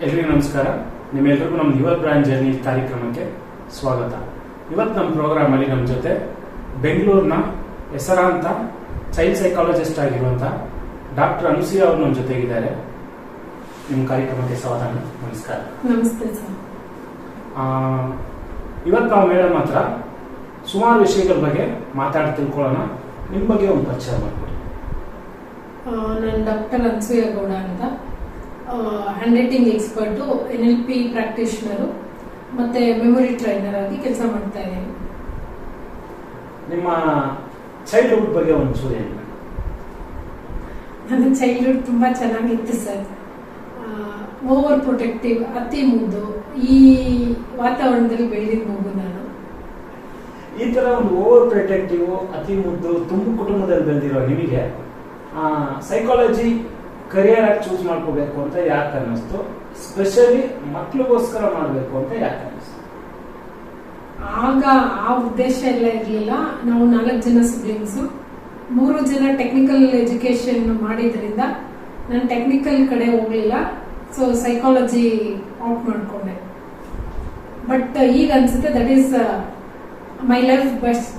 ಎಲ್ರಿಗೂ ನಮಸ್ಕಾರ. ನಿಮ್ಮೆಲ್ಲರಿಗೂ ನಮ್ಮ ಯುವ ಬ್ರ್ಯಾಂಡ್ ಜರ್ನಿ ಕಾರ್ಯಕ್ರಮಕ್ಕೆ ಸ್ವಾಗತ. ಇವತ್ತು ನಮ್ಮ ಪ್ರೋಗ್ರಾಮಲ್ಲಿ ನಮ್ಮ ಜೊತೆ ಬೆಂಗಳೂರಿನ ಹೆಸರಾಂತ ಚೈಲ್ಡ್ ಸೈಕಾಲಜಿಸ್ಟ್ ಆಗಿರುವಂಥ ಡಾಕ್ಟರ್ ಅನುಸೂಯ ಅವರು ನಮ್ಮ ಜೊತೆಗಿದ್ದಾರೆ. ನಿಮ್ಮ ಕಾರ್ಯಕ್ರಮಕ್ಕೆ ಸ್ವಾಗತ. ನಮಸ್ಕಾರ. ನಮಸ್ತೆ ಸರ್. ಇವತ್ತು ನಾವು ಮೇಡಮ್ ಹತ್ರ ಸುಮಾರು ವಿಷಯಗಳ ಬಗ್ಗೆ ಮಾತಾಡಿ ತಿಳ್ಕೊಳ್ಳೋಣ. ನಿಮ್ಮ ಬಗ್ಗೆ ಒಂದು ಪರಿಚಯ ಮಾಡ್ಕೊಡಿ. ನಾನು ಡಾಕ್ಟರ್ ಅನುಸೂಯ ಗೌಡ ಅಂತ, ಹ್ಯಾಂಡ್ ರೈಟಿಂಗ್ ಎಕ್ಸ್ಪರ್ಟು, NLP ಪ್ರಾಕ್ಟೀಷನರು ಮತ್ತು ಮೆಮೊರಿ ಟ್ರೈನರ್ ಆಗಿ ಕೆಲಸ ಮಾಡ್ತಾ ಇದ್ದೀನಿ. ನಿಮ್ಮ ಚೈಲ್ಡ್ಹುಡ್ ಬಗ್ಗೆ ಒಂದು ಚೂರು ಹೇಳಿ. ನನ್ನ ಚೈಲ್ಡ್ಹುಡ್ ತುಂಬ ಚೆನ್ನಾಗಿತ್ತು ಸರ್. ಓವರ್ ಪ್ರೊಟೆಕ್ಟಿವ್, ಅತಿ ಮುದ್ದು, ಈ ವಾತಾವರಣದಲ್ಲಿ ಬೆಳೆದಿದ್ದ ಮಗು ನಾನು. ಈ ತರ ಒಂದು ಓವರ್ ಪ್ರೊಟೆಕ್ಟಿವ್, ಅತಿ ಮುದ್ದು, ತುಂಬ ಕುಟುಂಬದಲ್ಲಿ ಬೆಳೆದಿರೋ ನಿಮಗೆ ಸೈಕಾಲಜಿ ಕರಿಯರ್ ಆಗಿ ಚೂಸ್ ಮಾಡ್ಕೋಬೇಕು ಅಂತ ಯಾಕೆ ಅನ್ನಿಸ್ತು? ಸ್ಪೆಷಲಿ ಮಕ್ಳಿಗೋಸ್ಕರ ಮಾಡಬೇಕು ಅಂತ ಯಾಕೆ ಅನ್ನಿಸ್ತು? ಆಗ ಆ ಉದ್ದೇಶ ಎಲ್ಲ ಇರಲಿಲ್ಲ. ನಾವು 4 ಜನ ಸಿಬ್ಲಿಂಗ್ಸು, 3 ಜನ ಟೆಕ್ನಿಕಲ್ ಎಜುಕೇಶನ್ ಮಾಡಿದ್ರಿಂದ ನಾನು ಟೆಕ್ನಿಕಲ್ ಕಡೆ ಹೋಗಲಿಲ್ಲ. ಸೊ ಸೈಕಾಲಜಿ ಆಫ್ ಮಾಡ್ಕೊಂಡೆ. ಬಟ್ ಈಗ ಅನ್ಸುತ್ತೆ that is my life best,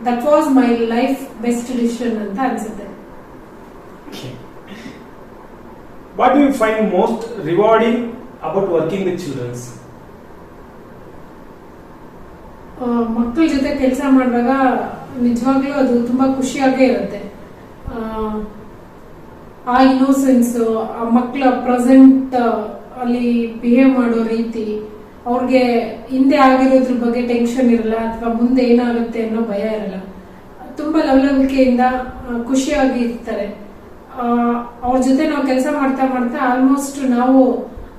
that was my life best decision ಅಂತ ಅನ್ಸುತ್ತೆ. What do you find most rewarding about working with children? ಮಕ್ಕಳ ಜೊತೆ ಕೆಲಸ ಮಾಡುವಾಗ ನಿಜವಾಗ್ಲೂ ಅದು ತುಂಬಾ ಖುಷಿಯಾಗೇ ಇರುತ್ತೆ. ಆ ಇನ್ನೋಸೆನ್ಸ್, ಆ ಮಕ್ಕಳ ಪ್ರೆಸೆಂಟ್ ಅಲ್ಲಿ ಬಿಹೇವ್ ಮಾಡೋ ರೀತಿ, ಅವ್ರಿಗೆ ಹಿಂದೆ ಆಗಿರೋದ್ರ ಬಗ್ಗೆ ಟೆನ್ಷನ್ ಇರಲ್ಲ ಅಥವಾ ಮುಂದೆ ಏನಾಗುತ್ತೆ ಅನ್ನೋ ಭಯ ಇರಲ್ಲ. ತುಂಬಾ ಲವಲವಿಕೆಯಿಂದ ಖುಷಿಯಾಗಿ ಇರ್ತಾರೆ. ಅವ್ರ ಜೊತೆ ನಾವು ಕೆಲಸ ಮಾಡ್ತಾ ಮಾಡ್ತಾ ಆಲ್ಮೋಸ್ಟ್ ನಾವು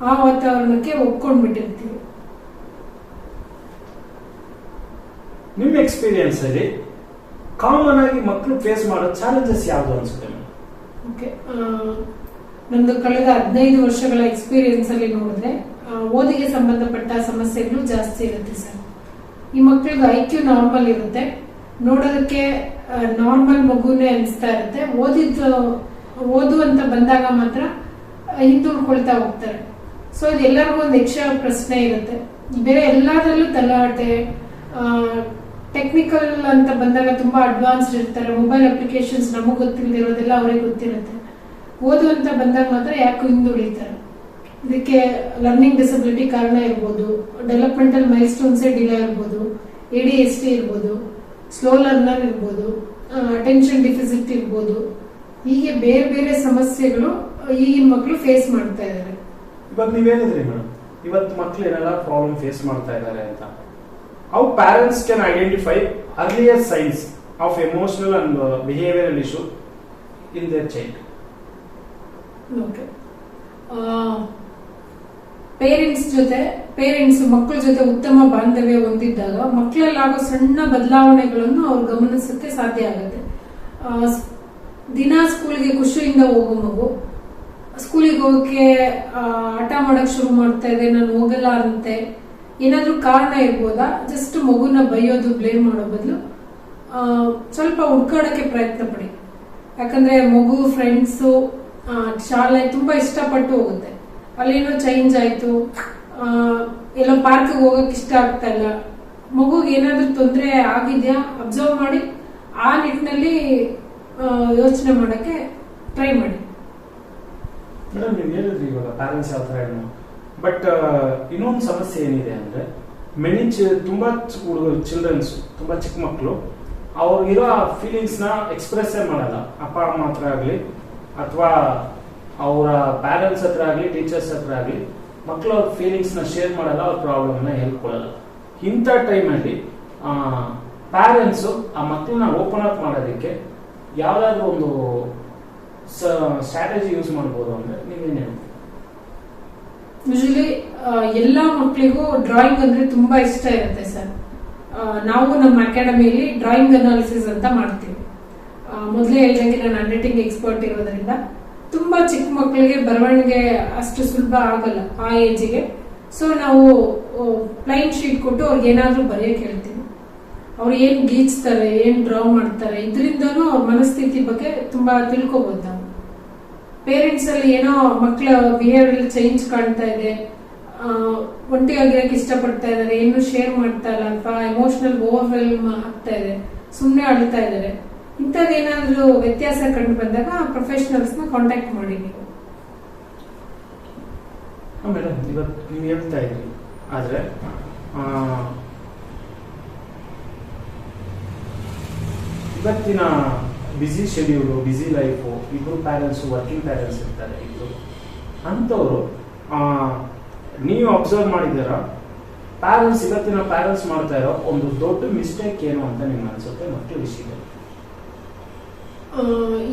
ಆ ವಾತಾವರಣಕ್ಕೆ ಒಪ್ಕೊಂಡ್ಬಿಟ್ಟಿರ್ತೀವಿ. ನಿಮ್ಮ ಎಕ್ಸ್ಪೀರಿಯನ್ಸ್ ಅಲ್ಲಿ ಕಾಮನ್ ಆಗಿ ಮಕ್ಕಳು ಫೇಸ್ ಮಾಡೋ ಚಾಲೆಂಜಸ್ ಯಾವುದು ಅನ್ಸುತ್ತೆ? ಓಕೆ, ನಂದು ಕಳೆದ 15 ವರ್ಷಗಳ ಎಕ್ಸ್ಪೀರಿಯನ್ಸ್ ಅಲ್ಲಿ ನೋಡಿದ್ರೆ ಓದಿಗೆ ಸಂಬಂಧಪಟ್ಟ ಸಮಸ್ಯೆಗಳು ಜಾಸ್ತಿ ಇರುತ್ತೆ ಸರ್. ಈ ಮಕ್ಕಳಿಗೆ IQ ನಾರ್ಮಲ್ ಇರುತ್ತೆ, ನೋಡೋದಕ್ಕೆ ನಾರ್ಮಲ್ ಮಗುನೇ ಅನಿಸ್ತಾ ಇರುತ್ತೆ. ಓದು ಅಂತ ಬಂದಾಗ ಮಾತ್ರ ಹಿಂದುಳ್ಕೊಳ್ತಾ ಹೋಗ್ತಾರೆ. ಸೊ ಇದೆಲ್ಲರಿಗೂ ಒಂದು ಯಕ್ಷ ಪ್ರಶ್ನೆ ಇರುತ್ತೆ. ಬೇರೆ ಎಲ್ಲದರಲ್ಲೂ ತಲಾಟೆ, ಟೆಕ್ನಿಕಲ್ ಅಂತ ಬಂದಾಗ ತುಂಬಾ ಅಡ್ವಾನ್ಸ್ಡ್ ಇರ್ತಾರೆ. ಮೊಬೈಲ್ ಅಪ್ಲಿಕೇಶನ್ಸ್ ನಮಗೆ ಗೊತ್ತಿಲ್ಲದಿರೋದೆಲ್ಲ ಅವ್ರಿಗೆ ಗೊತ್ತಿರುತ್ತೆ. ಓದು ಅಂತ ಬಂದಾಗ ಮಾತ್ರ ಯಾಕೆ ಹಿಂದುಳಿತಾರೆ. ಇದಕ್ಕೆ ಲರ್ನಿಂಗ್ ಡಿಸಬಿಲಿಟಿ ಕಾರಣ ಇರ್ಬೋದು, ಡೆವಲಪ್ಮೆಂಟಲ್ ಮೈಲ್ ಸ್ಟೋನ್ಸೇ ಡಿಲೇ ಇರ್ಬೋದು, ADHD ಇರ್ಬೋದು, ಸ್ಲೋ ಲರ್ನರ್ ಇರ್ಬೋದು, ಅಟೆನ್ಷನ್ ಡಿಫಿಸಿಟ್ ಇರ್ಬೋದು. ಹೀಗೆ ಬೇರೆ ಬೇರೆ ಸಮಸ್ಯೆಗಳು ಈಗಿನ ಮಕ್ಕಳು ಫೇಸ್ ಮಾಡ್ತಾ ಇದ್ದಾರೆ. ಇವಾಗ ನೀವೇನಿದ್ರಿ ಮೇಡಮ್, ಇವತ್ತು ಮಕ್ಕಳು ಏನೆಲ್ಲ ಪ್ರಾಬ್ಲಮ್ ಫೇಸ್ ಮಾಡ್ತಾ ಇದ್ದಾರೆ ಅಂತ, how parents can identify earlier science of emotional and behavioural issue in their child? Okay, parents ಮಕ್ಕಳ ಜೊತೆ ಉತ್ತಮ ಬಾಂಧವ್ಯ ಹೊಂದಿದ್ದಾಗ ಮಕ್ಕಳಲ್ಲಾಗೋ ಸಣ್ಣ ಬದಲಾವಣೆಗಳನ್ನು ಅವ್ರು ಗಮನಿಸಕ್ಕೆ ಸಾಧ್ಯ ಆಗುತ್ತೆ. ದಿನ ಸ್ಕೂಲ್ಗೆ ಖುಷಿಯಿಂದ ಹೋಗೋ ಮಗು ಸ್ಕೂಲಿಗೆ ಹೋಗಕ್ಕೆ ಹಠ ಮಾಡಕ್ ಶುರು ಮಾಡ್ತಾ ಇದೆ, ನಾನು ಹೋಗಲ್ಲ ಅಂತೆ. ಏನಾದ್ರೂ ಕಾರಣ ಇರ್ಬೋದಾ? ಜಸ್ಟ್ ಮಗುನ ಬೈಯೋದು, ಬ್ಲೇಮ್ ಮಾಡೋ ಬದಲು ಸ್ವಲ್ಪ ಹುಡ್ಕಾಡಕ್ಕೆ ಪ್ರಯತ್ನ ಪಡಿ. ಯಾಕಂದ್ರೆ ಮಗು ಫ್ರೆಂಡ್ಸು, ಶಾಲೆ ತುಂಬಾ ಇಷ್ಟಪಟ್ಟು ಹೋಗುತ್ತೆ. ಅಲ್ಲೇನೋ ಚೇಂಜ್ ಆಯ್ತು, ಎಲ್ಲೋ ಪಾರ್ಕ್ಗೆ ಹೋಗಕ್ ಇಷ್ಟ ಆಗ್ತಾ ಇಲ್ಲ, ಮಗುಗೆ ಏನಾದ್ರೂ ತೊಂದರೆ ಆಗಿದ್ಯಾ ಅಬ್ಸರ್ವ್ ಮಾಡಿ ಆ ನಿಟ್ಟಿನಲ್ಲಿ ಯೋಚನೆ ಮಾಡಕ್ಕೆ ಟ್ರೈ ಮಾಡಿ. ಮೇಡಮ್, ನೀವು ಹೇಳಿದ್ರಿ ಇವಾಗ ಪ್ಯಾರೆಂಟ್ಸ್ ಯಾವ ಥರ ಏನು, ಬಟ್ ಇನ್ನೊಂದು ಸಮಸ್ಯೆ ಏನಿದೆ ಅಂದ್ರೆ ತುಂಬಾ ಹುಡುಗರು, ಚಿಲ್ಡ್ರನ್ಸ್, ತುಂಬಾ ಚಿಕ್ಕ ಮಕ್ಕಳು ಅವ್ರಿಗಿರೋ ಫೀಲಿಂಗ್ಸ್ ನ ಎಕ್ಸ್ಪ್ರೆಸ್ ಮಾಡಲ್ಲ. ಅಪ್ಪ ಅಮ್ಮ ಹತ್ರ ಆಗ್ಲಿ ಅಥವಾ ಅವರ ಪ್ಯಾರೆಂಟ್ಸ್ ಹತ್ರ ಆಗ್ಲಿ, ಟೀಚರ್ಸ್ ಹತ್ರ ಆಗ್ಲಿ, ಮಕ್ಕಳು ಅವ್ರ ಫೀಲಿಂಗ್ಸ್ ನ ಶೇರ್ ಮಾಡಲ್ಲ, ಅವ್ರ ಪ್ರಾಬ್ಲಮ್ ನ ಹೇಳ್ಕೊಳಲ್ಲ. ಇಂಥ ಟೈಮಲ್ಲಿ ಪ್ಯಾರೆಂಟ್ಸ್ ಆ ಮಕ್ಕಳನ್ನ ಓಪನ್ ಅಪ್ ಮಾಡೋದಕ್ಕೆ ಯಾವ್ದಾದ್ರು ಒಂದು ಸ್ಟ್ರಾಟಜಿ ಯೂಸ್ ಮಾಡ್ಬೋದು ಅಂದ್ರೆ ನೀವೇನು ಹೇಳ್ತೀವಿ? ಯೂಶಲಿ ಎಲ್ಲ ಮಕ್ಕಳಿಗೂ ಡ್ರಾಯಿಂಗ್ ಅಂದ್ರೆ ತುಂಬಾ ಇಷ್ಟ ಇರುತ್ತೆ ಸರ್. ನಾವು ನಮ್ಮ ಅಕಾಡೆಮಿಯಲ್ಲಿ ಡ್ರಾಯಿಂಗ್ ಅನಾಲಿಸಿಸ್ ಅಂತ ಮಾಡ್ತೀವಿ. ಮೊದಲೇ ಹೇಳಿದಂಗೆ ನಾನು ಹ್ಯಾಂಡ್ ರೈಟಿಂಗ್ ಎಕ್ಸ್ಪರ್ಟ್ ಇರೋದ್ರಿಂದ ತುಂಬಾ ಚಿಕ್ಕ ಮಕ್ಕಳಿಗೆ ಬರವಣಿಗೆ ಅಷ್ಟು ಸುಲಭ ಆಗಲ್ಲ ಆ ಏಜಿಗೆ. ಸೊ ನಾವು ಪ್ಲೈನ್ ಶೀಟ್ ಕೊಟ್ಟು ಅವ್ರಿಗೆ ಏನಾದ್ರೂ ಬರೆಯಕ್ಕೆ ಹೇಳ್ತೀವಿ. ಅವ್ರು ಏನ್ ಗೀಚ್ತಾರೆ, ಏನ್ ಡ್ರಾ ಮಾಡ್ತಾರೆ, ಇದರಿಂದನೂ ಅವ್ರ ಮನಸ್ಥಿತಿ ಬಗ್ಗೆ ತುಂಬಾ ತಿಳ್ಕೊಬಹುದು ನಾವು. ಪೇರೆಂಟ್ಸ್ ಅಲ್ಲಿ ಏನೋ ಮಕ್ಕಳ ಬಿಹೇವಿಯರ್ ಚೇಂಜ್ ಕಾಣ್ತಾ ಇದೆ, ಒಂಟಿಯಾಗಿರಕ್ಕೆ ಇಷ್ಟಪಡ್ತಾ ಇದ್ದಾರೆ, ಏನು ಶೇರ್ ಮಾಡ್ತಾ ಇಲ್ಲ ಅಥವಾ ಎಮೋಷನಲ್ ಓವರ್ವೆಲ್ಮ್ ಆಗ್ತಾ ಇದೆ, ಸುಮ್ಮನೆ ಅಳ್ತಾ ಇದ್ದಾರೆ, ಇಂಥದ್ದೇನಾದ್ರೂ ವ್ಯತ್ಯಾಸ ಕಂಡು ಬಂದಾಗ ಪ್ರೊಫೆಷನಲ್ಸ್ ನ ಕಾಂಟ್ಯಾಕ್ಟ್ ಮಾಡಿ ನೀವು. ಮೇಡಮ್, ಇವತ್ತು ನೀವು ಹೇಳ್ತಾ ಇದ್ರಿ, ಆದ್ರೆ ಇವತ್ತಿನ ಬಿಸಿ ಶೆಡ್ಯೂಲು, ಬಿಸಿ ಲೈಫು, ಇಬ್ರು ಪ್ಯಾರೆಂಟ್ಸ್ ವರ್ಕಿಂಗ್ ಪ್ಯಾರೆಂಟ್ಸ್ ಇರ್ತಾರೆ ಇಬ್ರು, ಅಂಥವ್ರು ನೀವು ಅಬ್ಸರ್ವ್ ಮಾಡಿದ್ದೀರಾ ಪ್ಯಾರೆಂಟ್ಸ್, ಇವತ್ತಿನ ಪ್ಯಾರೆಂಟ್ಸ್ ಮಾಡ್ತಾ ಇರೋ ಒಂದು ದೊಡ್ಡ ಮಿಸ್ಟೇಕ್ ಏನು ಅಂತ ನಿಮ್ಗೆ ಅನ್ಸುತ್ತೆ ಮಕ್ಕಳ ವಿಷಯದಲ್ಲಿ?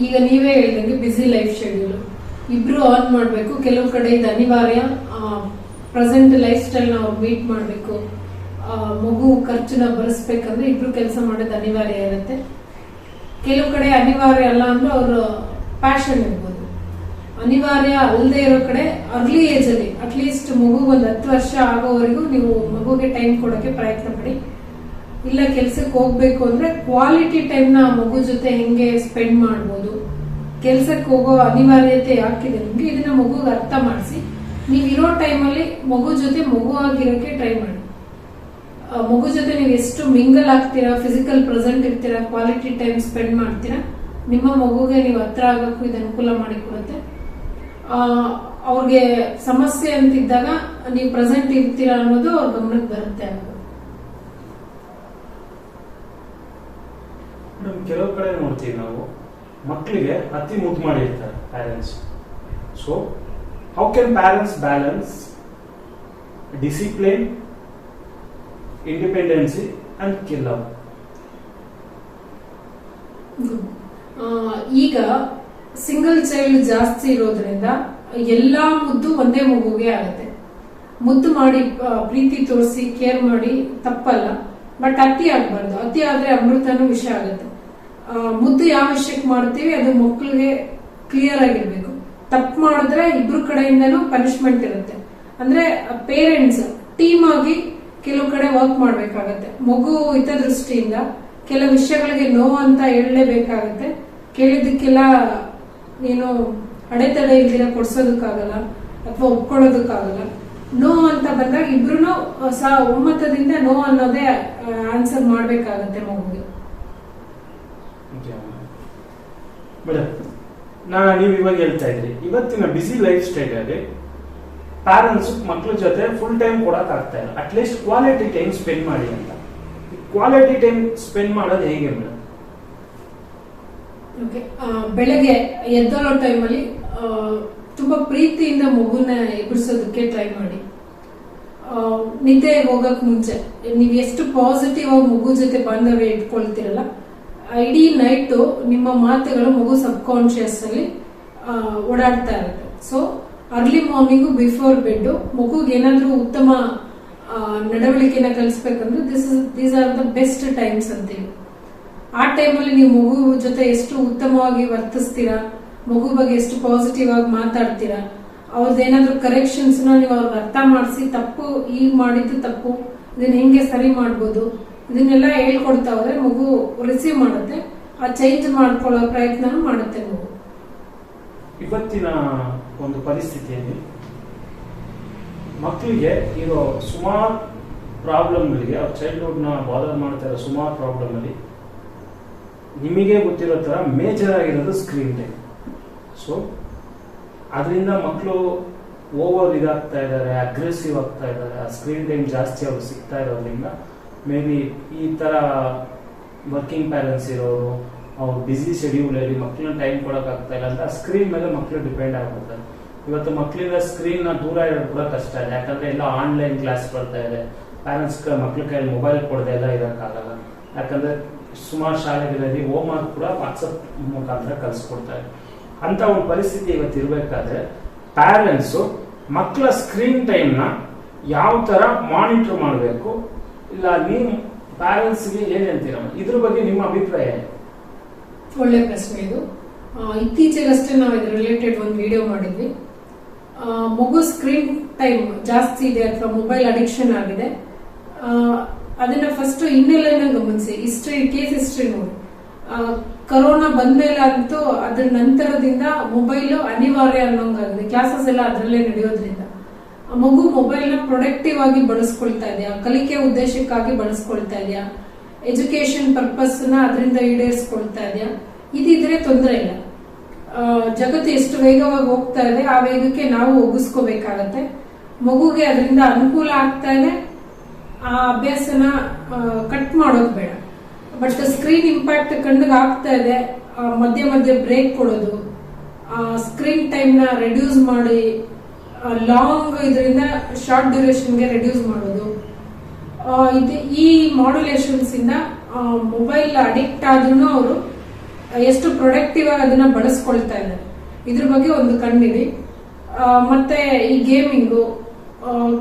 ಈಗ ನೀವೇ ಹೇಳಿದಂಗೆ ಬಿಸಿ ಲೈಫ್ ಶೆಡ್ಯೂಲ್, ಇಬ್ರು ಆನ್ ಮಾಡಬೇಕು, ಕೆಲವು ಕಡೆ ಇದು ಅನಿವಾರ್ಯ, ಪ್ರೆಸೆಂಟ್ ಲೈಫ್ ಸ್ಟೈಲ್ ನಾವು ಮೀಟ್ ಮಾಡಬೇಕು, ಮಗು ಖರ್ಚನ್ನ ಭರಿಸ್ಬೇಕಂದ್ರೆ ಇಬ್ರು ಕೆಲಸ ಮಾಡೋದು ಅನಿವಾರ್ಯ ಇರುತ್ತೆ. ಕೆಲವು ಕಡೆ ಅನಿವಾರ್ಯ ಅಲ್ಲ ಅಂದ್ರೆ ಅವ್ರ ಪ್ಯಾಷನ್ ಇರ್ಬೋದು. ಅನಿವಾರ್ಯ ಅಲ್ಲದೆ ಇರೋ ಕಡೆ ಅರ್ಲಿ ಏಜ್ ಅಲ್ಲಿ ಅಟ್ಲೀಸ್ಟ್ ಮಗು ಒಂದು 10 ವರ್ಷ ಆಗೋವರೆಗೂ ನೀವು ಮಗುಗೆ ಟೈಮ್ ಕೊಡೋಕೆ ಪ್ರಯತ್ನ ಪಡಿ. ಇಲ್ಲ ಕೆಲ್ಸಕ್ಕೆ ಹೋಗ್ಬೇಕು ಅಂದ್ರೆ ಕ್ವಾಲಿಟಿ ಟೈಮ್ ನ ಮಗು ಜೊತೆ ಹೆಂಗೆ ಸ್ಪೆಂಡ್ ಮಾಡ್ಬೋದು, ಕೆಲ್ಸಕ್ಕೆ ಹೋಗೋ ಅನಿವಾರ್ಯತೆ ಯಾಕಿದೆ ನಿಮ್ಗೆ, ಇದನ್ನ ಮಗುಗೆ ಅರ್ಥ ಮಾಡಿಸಿ ನೀವಿರೋ ಟೈಮಲ್ಲಿ ಮಗು ಜೊತೆ ಮಗು ಆಗಿರೋಕೆ ಟ್ರೈ ಮಾಡಿ. ಮಗು ಜೊತೆ ನೀವು ಎಷ್ಟು ಮಿಂಗಲ್ ಆಗ್ತೀರಾ, ಫಿಸಿಕಲ್ ಪ್ರೆಸೆಂಟ್ ಇರ್ತೀರಾ, ಕ್ವಾಲಿಟಿ ಟೈಮ್ ಸ್ಪೆಂಡ್ ಮಾಡ್ತೀರಾ, ನಿಮ್ಮ ಮಗುಗೆ ನೀವು ಹತ್ರ ಆಗೋಕ್ಕೂ ಇದು ಅನುಕೂಲ ಮಾಡಿಕೊಡುತ್ತೆ. ಅವ್ರಿಗೆ ಸಮಸ್ಯೆ ಅಂತಿದ್ದಾಗ ನೀವು ಪ್ರೆಸೆಂಟ್ ಇರ್ತೀರಾ ಅನ್ನೋದು ಅವ್ರ ಗಮನಕ್ಕೆ ಬರುತ್ತೆ. ಕೆಲವು ಕಡೆ ನೋಡ್ತೀವಿ ನಾವು ಮಕ್ಕಳಿಗೆ ಅತಿ ಮುದ್ದು ಮಾಡಿರ್ತಾರೆ parents. So how can parents balance discipline, independency and kill love? ಈಗ ಸಿಂಗಲ್ ಚೈಲ್ಡ್ ಜಾಸ್ತಿ ಇರೋದ್ರಿಂದ ಎಲ್ಲಾ ಮುದ್ದು ಒಂದೇ ಮಗುಗೆ ಆಗುತ್ತೆ. ಮುದ್ದು ಮಾಡಿ ಪ್ರೀತಿ ತೋರಿಸಿ ಕೇರ್ ಮಾಡಿ ತಪ್ಪಲ್ಲ, ಬಟ್ ಅತಿ ಆಗ್ಬಾರ್ದು. ಅತಿ ಆದ್ರೆ ಅಮೃತನೂ ವಿಷ ಆಗುತ್ತೆ. ಮುದ್ದು ಯಾವ ವಿಷಯಕ್ಕೆ ಮಾಡ್ತೀವಿ ಅದು ಮಕ್ಕಳಿಗೆ ಕ್ಲಿಯರ್ ಆಗಿರ್ಬೇಕು. ತಪ್ಪು ಮಾಡಿದ್ರೆ ಇಬ್ರು ಕಡೆಯಿಂದನೂ ಪನಿಷ್ಮೆಂಟ್ ಇರುತ್ತೆ. ಅಂದ್ರೆ ಪೇರೆಂಟ್ಸ್ ಟೀಮ್ ಆಗಿ ಕೆಲವು ಕಡೆ ವರ್ಕ್ ಮಾಡ್ಬೇಕಾಗತ್ತೆ. ಮಗು ಹಿತದೃಷ್ಟಿಯಿಂದ ಕೆಲವು ವಿಷಯಗಳಿಗೆ ನೋ ಅಂತ ಹೇಳಲೇಬೇಕಾಗತ್ತೆ. ಕೇಳಿದ್ದಕ್ಕೆಲ್ಲ ಏನು ಅಡೆತಡೆ ಇಲ್ದಿರ ಕೊಡ್ಸೋದಕ್ಕಾಗಲ್ಲ ಅಥವಾ ಒಪ್ಕೊಳ್ಳೋದಕ್ಕಾಗಲ್ಲ. ನೋ ಅಂತ ಬಂದಾಗ ಇಬ್ರು ಒಮ್ಮತದಿಂದ ನೋ ಅನ್ನೋದೇ ಆನ್ಸರ್ ಮಾಡ್ಬೇಕಾಗತ್ತೆ ಮಗುಗೆ. ಮೇಡಮ್, ನೀವು ಇವಾಗ ಹೇಳ್ತಾ ಇದ್ರಿ ಇವತ್ತಿನ ಬಿಸಿ ಲೈಫ್ ಸ್ಟೈಲ್ ಅಲ್ಲಿ ಪ್ಯಾರೆಂಟ್ಸ್ ಮಕ್ಳ ಜೊತೆ ಫುಲ್ ಟೈಮ್ ಕೊಡಕ್ ಆಗ್ತಾ ಇಲ್ಲ, ಅಟ್ಲೀಸ್ಟ್ ಕ್ವಾಲಿಟಿ ಟೈಮ್ ಸ್ಪೆಂಡ್ ಮಾಡಿ ಅಂತ. ಕ್ವಾಲಿಟಿ ಟೈಮ್ ಸ್ಪೆಂಡ್ ಮಾಡೋದು ಹೇಗೆ ಮೇಡಮ್? ಬೆಳಗ್ಗೆ ಎದ್ದೋಳೋ ಟೈಮಲ್ಲಿ ತುಂಬಾ ಪ್ರೀತಿಯಿಂದ ಮಗುನ ಎಬ್ಬಿಸೋದಕ್ಕೆ ಟ್ರೈ ಮಾಡಿ. ನಿದ್ದೆ ಹೋಗಕ್ ಮುಂಚೆ ನೀವು ಎಷ್ಟು ಪಾಸಿಟಿವ್ ಆಗಿ ಮಗು ಜೊತೆ ಬಾಂಧವ್ಯ ಇಟ್ಕೊಳ್ತಿರಲ್ಲ, ಇಡೀ ನೈಟ್ ನಿಮ್ಮ ಮಾತುಗಳು ಮಗು ಸಬ್ ಕಾನ್ಶಿಯಸ್ ಅಲ್ಲಿ ಓಡಾಡ್ತಾ ಇರುತ್ತೆ. So early morning before bed ಮಗುಗೆ ಏನಾದ್ರೂ ಉತ್ತಮ ನಡವಳಿಕೆನ ಕಲಿಸ್ಬೇಕಂದ್ರೆ these are the best times ಅಂತೀವಿ. ಆ ಟೈಮಲ್ಲಿ ನೀವು ಮಗು ಜೊತೆ ಎಷ್ಟು ಉತ್ತಮವಾಗಿ ವರ್ತಿಸ್ತೀರಾ, ಮಗು ಬಗ್ಗೆ ಎಷ್ಟು ಪಾಸಿಟಿವ್ ಆಗಿ ಮಾತಾಡ್ತೀರಾ, ಅವ್ರದ್ದೇನಾದ್ರೂ ಕರೆಕ್ಷನ್ಸ್ ನೀವು ಅವ್ರಿಗೆ ಅರ್ಥ ಮಾಡಿಸಿ ತಪ್ಪು ಈಗ ಮಾಡಿದ್ದು ತಪ್ಪು, ಇದನ್ನ ಹೆಂಗೆ ಸರಿ ಮಾಡ್ಬೋದು, ಇದನ್ನೆಲ್ಲ ಹೇಳ್ಕೊಡ್ತಾ ಹೋದ್ರೆ ಮಗು ರಿಸೀವ್ ಮಾಡುತ್ತೆ, ಆ ಚೇಂಜ್ ಮಾಡ್ಕೊಳ್ಳೋ ಪ್ರಯತ್ನ ಮಾಡುತ್ತೆ ಮಗು. ಇವತ್ತಿನ ಒಂದು ಪರಿಸ್ಥಿತಿಯಲ್ಲಿ ಮಕ್ಕಳಿಗೆ ಇರೋ ಸುಮಾರು ಪ್ರಾಬ್ಲಮ್ಗಳಿಗೆ, ಅವ್ರ ಚೈಲ್ಡ್ಹುಡ್ ನ ಬಾದರ್ ಮಾಡ್ತಾ ಇರೋ ಸುಮಾರು ಪ್ರಾಬ್ಲಮ್ ಅಲ್ಲಿ ನಿಮಗೆ ಗೊತ್ತಿರೋ ತರ ಮೇಜರ್ ಆಗಿರೋದು ಸ್ಕ್ರೀನ್ ಟೈಮ್. ಸೊ ಅದರಿಂದ ಮಕ್ಕಳು ಓವರ್ ಇದಾಗ್ತಾ ಇದ್ದಾರೆ, ಅಗ್ರೆಸಿವ್ ಆಗ್ತಾ ಇದ್ದಾರೆ. ಆ ಸ್ಕ್ರೀನ್ ಟೈಮ್ ಜಾಸ್ತಿ ಅವ್ರು ಸಿಗ್ತಾ ಇರೋದ್ರಿಂದ ಮೇ ಬಿ ಈ ತರ ವರ್ಕಿಂಗ್ ಪ್ಯಾರೆಂಟ್ಸ್ ಇರೋರು ಅವ್ರು ಬಿಸಿ ಶೆಡ್ಯೂಲ್ ಅಲ್ಲಿ ಮಕ್ಕಳನ್ನ ಟೈಮ್ ಕೊಡಕ್ ಆಗ್ತಾ ಇಲ್ಲ ಅಂತ ಸ್ಕ್ರೀನ್ ಮೇಲೆ ಮಕ್ಕಳು ಡಿಪೆಂಡ್ ಆಗ್ಬಿಡ್ತಾರೆ. ಇವತ್ತು ಮಕ್ಕಳಿಂದ ಸ್ಕ್ರೀನ್ ನ ದೂರ ಇಡೋದು ಕೂಡ ಕಷ್ಟ ಇದೆ, ಯಾಕಂದ್ರೆ ಎಲ್ಲ ಆನ್ಲೈನ್ ಕ್ಲಾಸ್ ಬರ್ತಾ ಇದೆ. ಪ್ಯಾರೆಂಟ್ಸ್ ಮಕ್ಳ ಕೈಯಲ್ಲಿ ಮೊಬೈಲ್ ಕೊಡದೆ ಎಲ್ಲ ಇರಕ್ಕಾಗಲ್ಲ, ಯಾಕಂದ್ರೆ ಸುಮಾರು ಶಾಲೆಗಳಲ್ಲಿ ಹೋಮ್ ವರ್ಕ್ ಕೂಡ ವಾಟ್ಸಪ್ ಮುಖಾಂತರ ಕಲಿಸ್ಕೊಡ್ತಾರೆ. ಅಂತ ಒಂದು ಪರಿಸ್ಥಿತಿ ಇವತ್ತು ಇರ್ಬೇಕಾದ್ರೆ ಪ್ಯಾರೆಂಟ್ಸ್ ಮಕ್ಕಳ ಸ್ಕ್ರೀನ್ ಟೈಮ್ ನ ಯಾವ ತರ ಮಾನಿಟರ್ ಮಾಡಬೇಕು, ಇಲ್ಲ ನೀವು ಪ್ಯಾರೆಂಟ್ಸ್ಗೆ ಏನ್ ಹೇಳ್ತೀರ ಇದ್ರ ಬಗ್ಗೆ ನಿಮ್ಮ ಅಭಿಪ್ರಾಯ ಏನು? ಒಳ್ಳೆ ಪ್ರಶ್ನೆ ಇದು. ಇತ್ತೀಚೆಗಷ್ಟೇ ನಾವು ಇದ್ರ ರಿಲೇಟೆಡ್ ಒಂದು ವಿಡಿಯೋ ಮಾಡಿದ್ವಿ. ಮಗು ಸ್ಕ್ರೀನ್ ಟೈಮ್ ಜಾಸ್ತಿ ಇದೆ ಅಥವಾ ಮೊಬೈಲ್ ಅಡಿಕ್ಷನ್ ಆಗಿದೆ, ಅದನ್ನ ಫಸ್ಟ್ ಹಿನ್ನೆಲೆನ ಗಮನಿಸಿ, ಕೇಸ್ ಹಿಸ್ಟ್ರಿ ನೋಡಿ. ಕರೋನಾ ಬಂದ್ಮೇಲೆ ಅಂತೂ ಅದ್ರ ನಂತರದಿಂದ ಮೊಬೈಲ್ ಅನಿವಾರ್ಯ ಅನ್ನೋಂಗಾಗಿದೆ. ಕ್ಲಾಸಸ್ ಎಲ್ಲ ಅದರಲ್ಲೇ ನಡೆಯೋದ್ರಿಂದ ಮಗು ಮೊಬೈಲ್ ನ ಪ್ರೊಡಕ್ಟಿವ್ ಆಗಿ ಬಳಸ್ಕೊಳ್ತಾ ಇದೆಯಾ, ಕಲಿಕೆ ಉದ್ದೇಶಕ್ಕಾಗಿ ಬಳಸ್ಕೊಳ್ತಾ ಇದೆಯಾ, ಎಜುಕೇಶನ್ ಪರ್ಪಸ್ ನ ಅದರಿಂದ ಈಡೇರಿಸ್ಕೊಳ್ತಾ ಇದೆಯಾ, ಇದಿದ್ರೆ ತೊಂದರೆ ಇಲ್ಲ. ಜಗತ್ತು ಎಷ್ಟು ವೇಗವಾಗಿ ಹೋಗ್ತಾ ಇದೆ ಆ ವೇಗಕ್ಕೆ ನಾವು ಒಗ್ಗಿಸ್ಕೋಬೇಕಾಗತ್ತೆ. ಮಗುಗೆ ಅದರಿಂದ ಅನುಕೂಲ ಆಗ್ತಾ ಇದೆ, ಆ ಅಭ್ಯಾಸನ ಕಟ್ ಮಾಡೋದು ಬೇಡ. ಬಟ್ ಸ್ಕ್ರೀನ್ ಇಂಪ್ಯಾಕ್ಟ್ ಕಣ್ಣಿಗೆ ಆಗ್ತಾ ಇದೆ, ಮಧ್ಯೆ ಮಧ್ಯೆ ಬ್ರೇಕ್ ಕೊಡೋದು, ಸ್ಕ್ರೀನ್ ಟೈಮ್ ನ ರೆಡ್ಯೂಸ್ ಮಾಡಿ ಲಾಂಗ್ ಇದರಿಂದ ಶಾರ್ಟ್ ಡ್ಯೂರೇಷನ್ಗೆ ರೆಡ್ಯೂಸ್ ಮಾಡೋದು, ಈ ಮಾಡ್ಯುಲೇಷನ್ಸ್ ಇಂದ ಮೊಬೈಲ್ ಅಡಿಕ್ಟ್ ಆದ್ರೂ ಅವರು ಎಷ್ಟು ಪ್ರೊಡಕ್ಟಿವ್ ಆಗಿ ಅದನ್ನ ಬಳಸ್ಕೊಳ್ತಾ ಇದ್ದಾರೆ ಇದ್ರ ಬಗ್ಗೆ ಒಂದು ಕಣ್ಣಿಡಿ. ಮತ್ತೆ ಈ ಗೇಮಿಂಗು,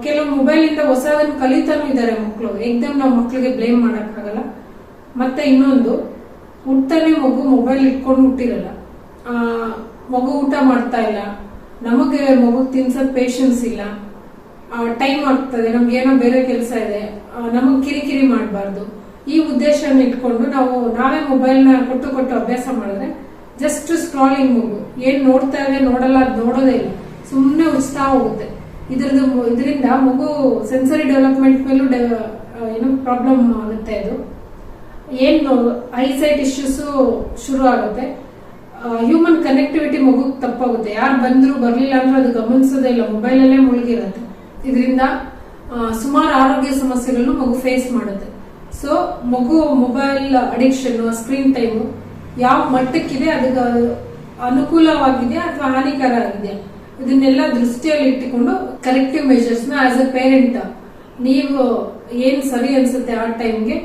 ಕೆಲವು ಮೊಬೈಲ್ ಇಂದ ಹೊಸದನ್ನು ಕಲಿತಾನೂ ಇದ್ದಾರೆ ಮಕ್ಕಳು, ಏಕ್ದಮ್ ನಾವು ಮಕ್ಕಳಿಗೆ ಬ್ಲೇಮ್ ಮಾಡಕ್ಕಾಗಲ್ಲ. ಮತ್ತೆ ಇನ್ನೊಂದು, ಹುಟ್ಟನೆ ಮಗು ಮೊಬೈಲ್ ಇಟ್ಕೊಂಡು ಹುಟ್ಟಿರಲ್ಲ, ಮಗು ಊಟ ಮಾಡ್ತಾ ಇಲ್ಲ, ನಮಗೆ ಮಗು ತಿನ್ಸೋದ್ ಪೇಷನ್ಸ್ ಇಲ್ಲ, ಟೈಮ್ ಆಗ್ತದೆ, ನಮ್ಗೆ ಏನೋ ಬೇರೆ ಕೆಲಸ ಇದೆ, ನಮಗ್ ಕಿರಿಕಿರಿ ಮಾಡಬಾರ್ದು, ಈ ಉದ್ದೇಶನ ಇಟ್ಕೊಂಡು ನಾವೇ ಮೊಬೈಲ್ ನ ಕೊಟ್ಟು ಅಭ್ಯಾಸ ಮಾಡಿದ್ರೆ ಜಸ್ಟ್ ಸ್ಕ್ರಾಲಿಂಗ್ ಮಗು ಏನ್ ನೋಡ್ತಾ ಇದೆ ನೋಡಲ್ಲ, ಅದ್ ನೋಡೋದೇ ಇಲ್ಲ, ಸುಮ್ಮನೆ ಉಚ್ತಾ ಹೋಗುತ್ತೆ. ಇದರಿಂದ ಮಗು ಸೆನ್ಸರಿ ಡೆವಲಪ್ಮೆಂಟ್ ಮೇಲೂ ಏನೋ ಪ್ರಾಬ್ಲಮ್ ಆಗುತ್ತೆ. ಇದು ಏನು ಐಸೈಟ್ ಇಶ್ಯೂಸ್ ಶುರು ಆಗುತ್ತೆ. ಹ್ಯೂಮನ್ ಕನೆಕ್ಟಿವಿಟಿ ಮಗು ತಪ್ಪಾಗುತ್ತೆ. ಯಾರು ಬಂದ್ರು ಬರ್ಲಿಲ್ಲ ಅಂದ್ರೆ ಅದು ಗಮನಿಸೋದೇ ಇಲ್ಲ, ಮೊಬೈಲ್ ಅಲ್ಲೇ ಮುಳುಗಿರುತ್ತೆ. ಇದರಿಂದ ಸುಮಾರು ಆರೋಗ್ಯ ಸಮಸ್ಯೆಗಳನ್ನು ಮಗು ಫೇಸ್ ಮಾಡುತ್ತೆ. ಸೊ ಮಗು ಮೊಬೈಲ್ ಅಡಿಕ್ಷನ್, ಸ್ಕ್ರೀನ್ ಟೈಮ್ ಯಾವ ಮಟ್ಟಕ್ಕಿದೆ, ಅದಕ್ಕೆ ಅನುಕೂಲವಾಗಿದೆಯಾ ಅಥವಾ ಹಾನಿಕರ ಆಗಿದೆಯಾ, ಇದನ್ನೆಲ್ಲ ದೃಷ್ಟಿಯಲ್ಲಿ ಇಟ್ಟುಕೊಂಡು ಕರೆಕ್ಟಿವ್ ಮೆಜರ್ಸ್ ನ ಆಸ್ ಎ ಪೇರೆಂಟ್ ನೀವು ಏನ್ ಸರಿ ಅನ್ಸುತ್ತೆ ಆ ಟೈಮ್ಗೆ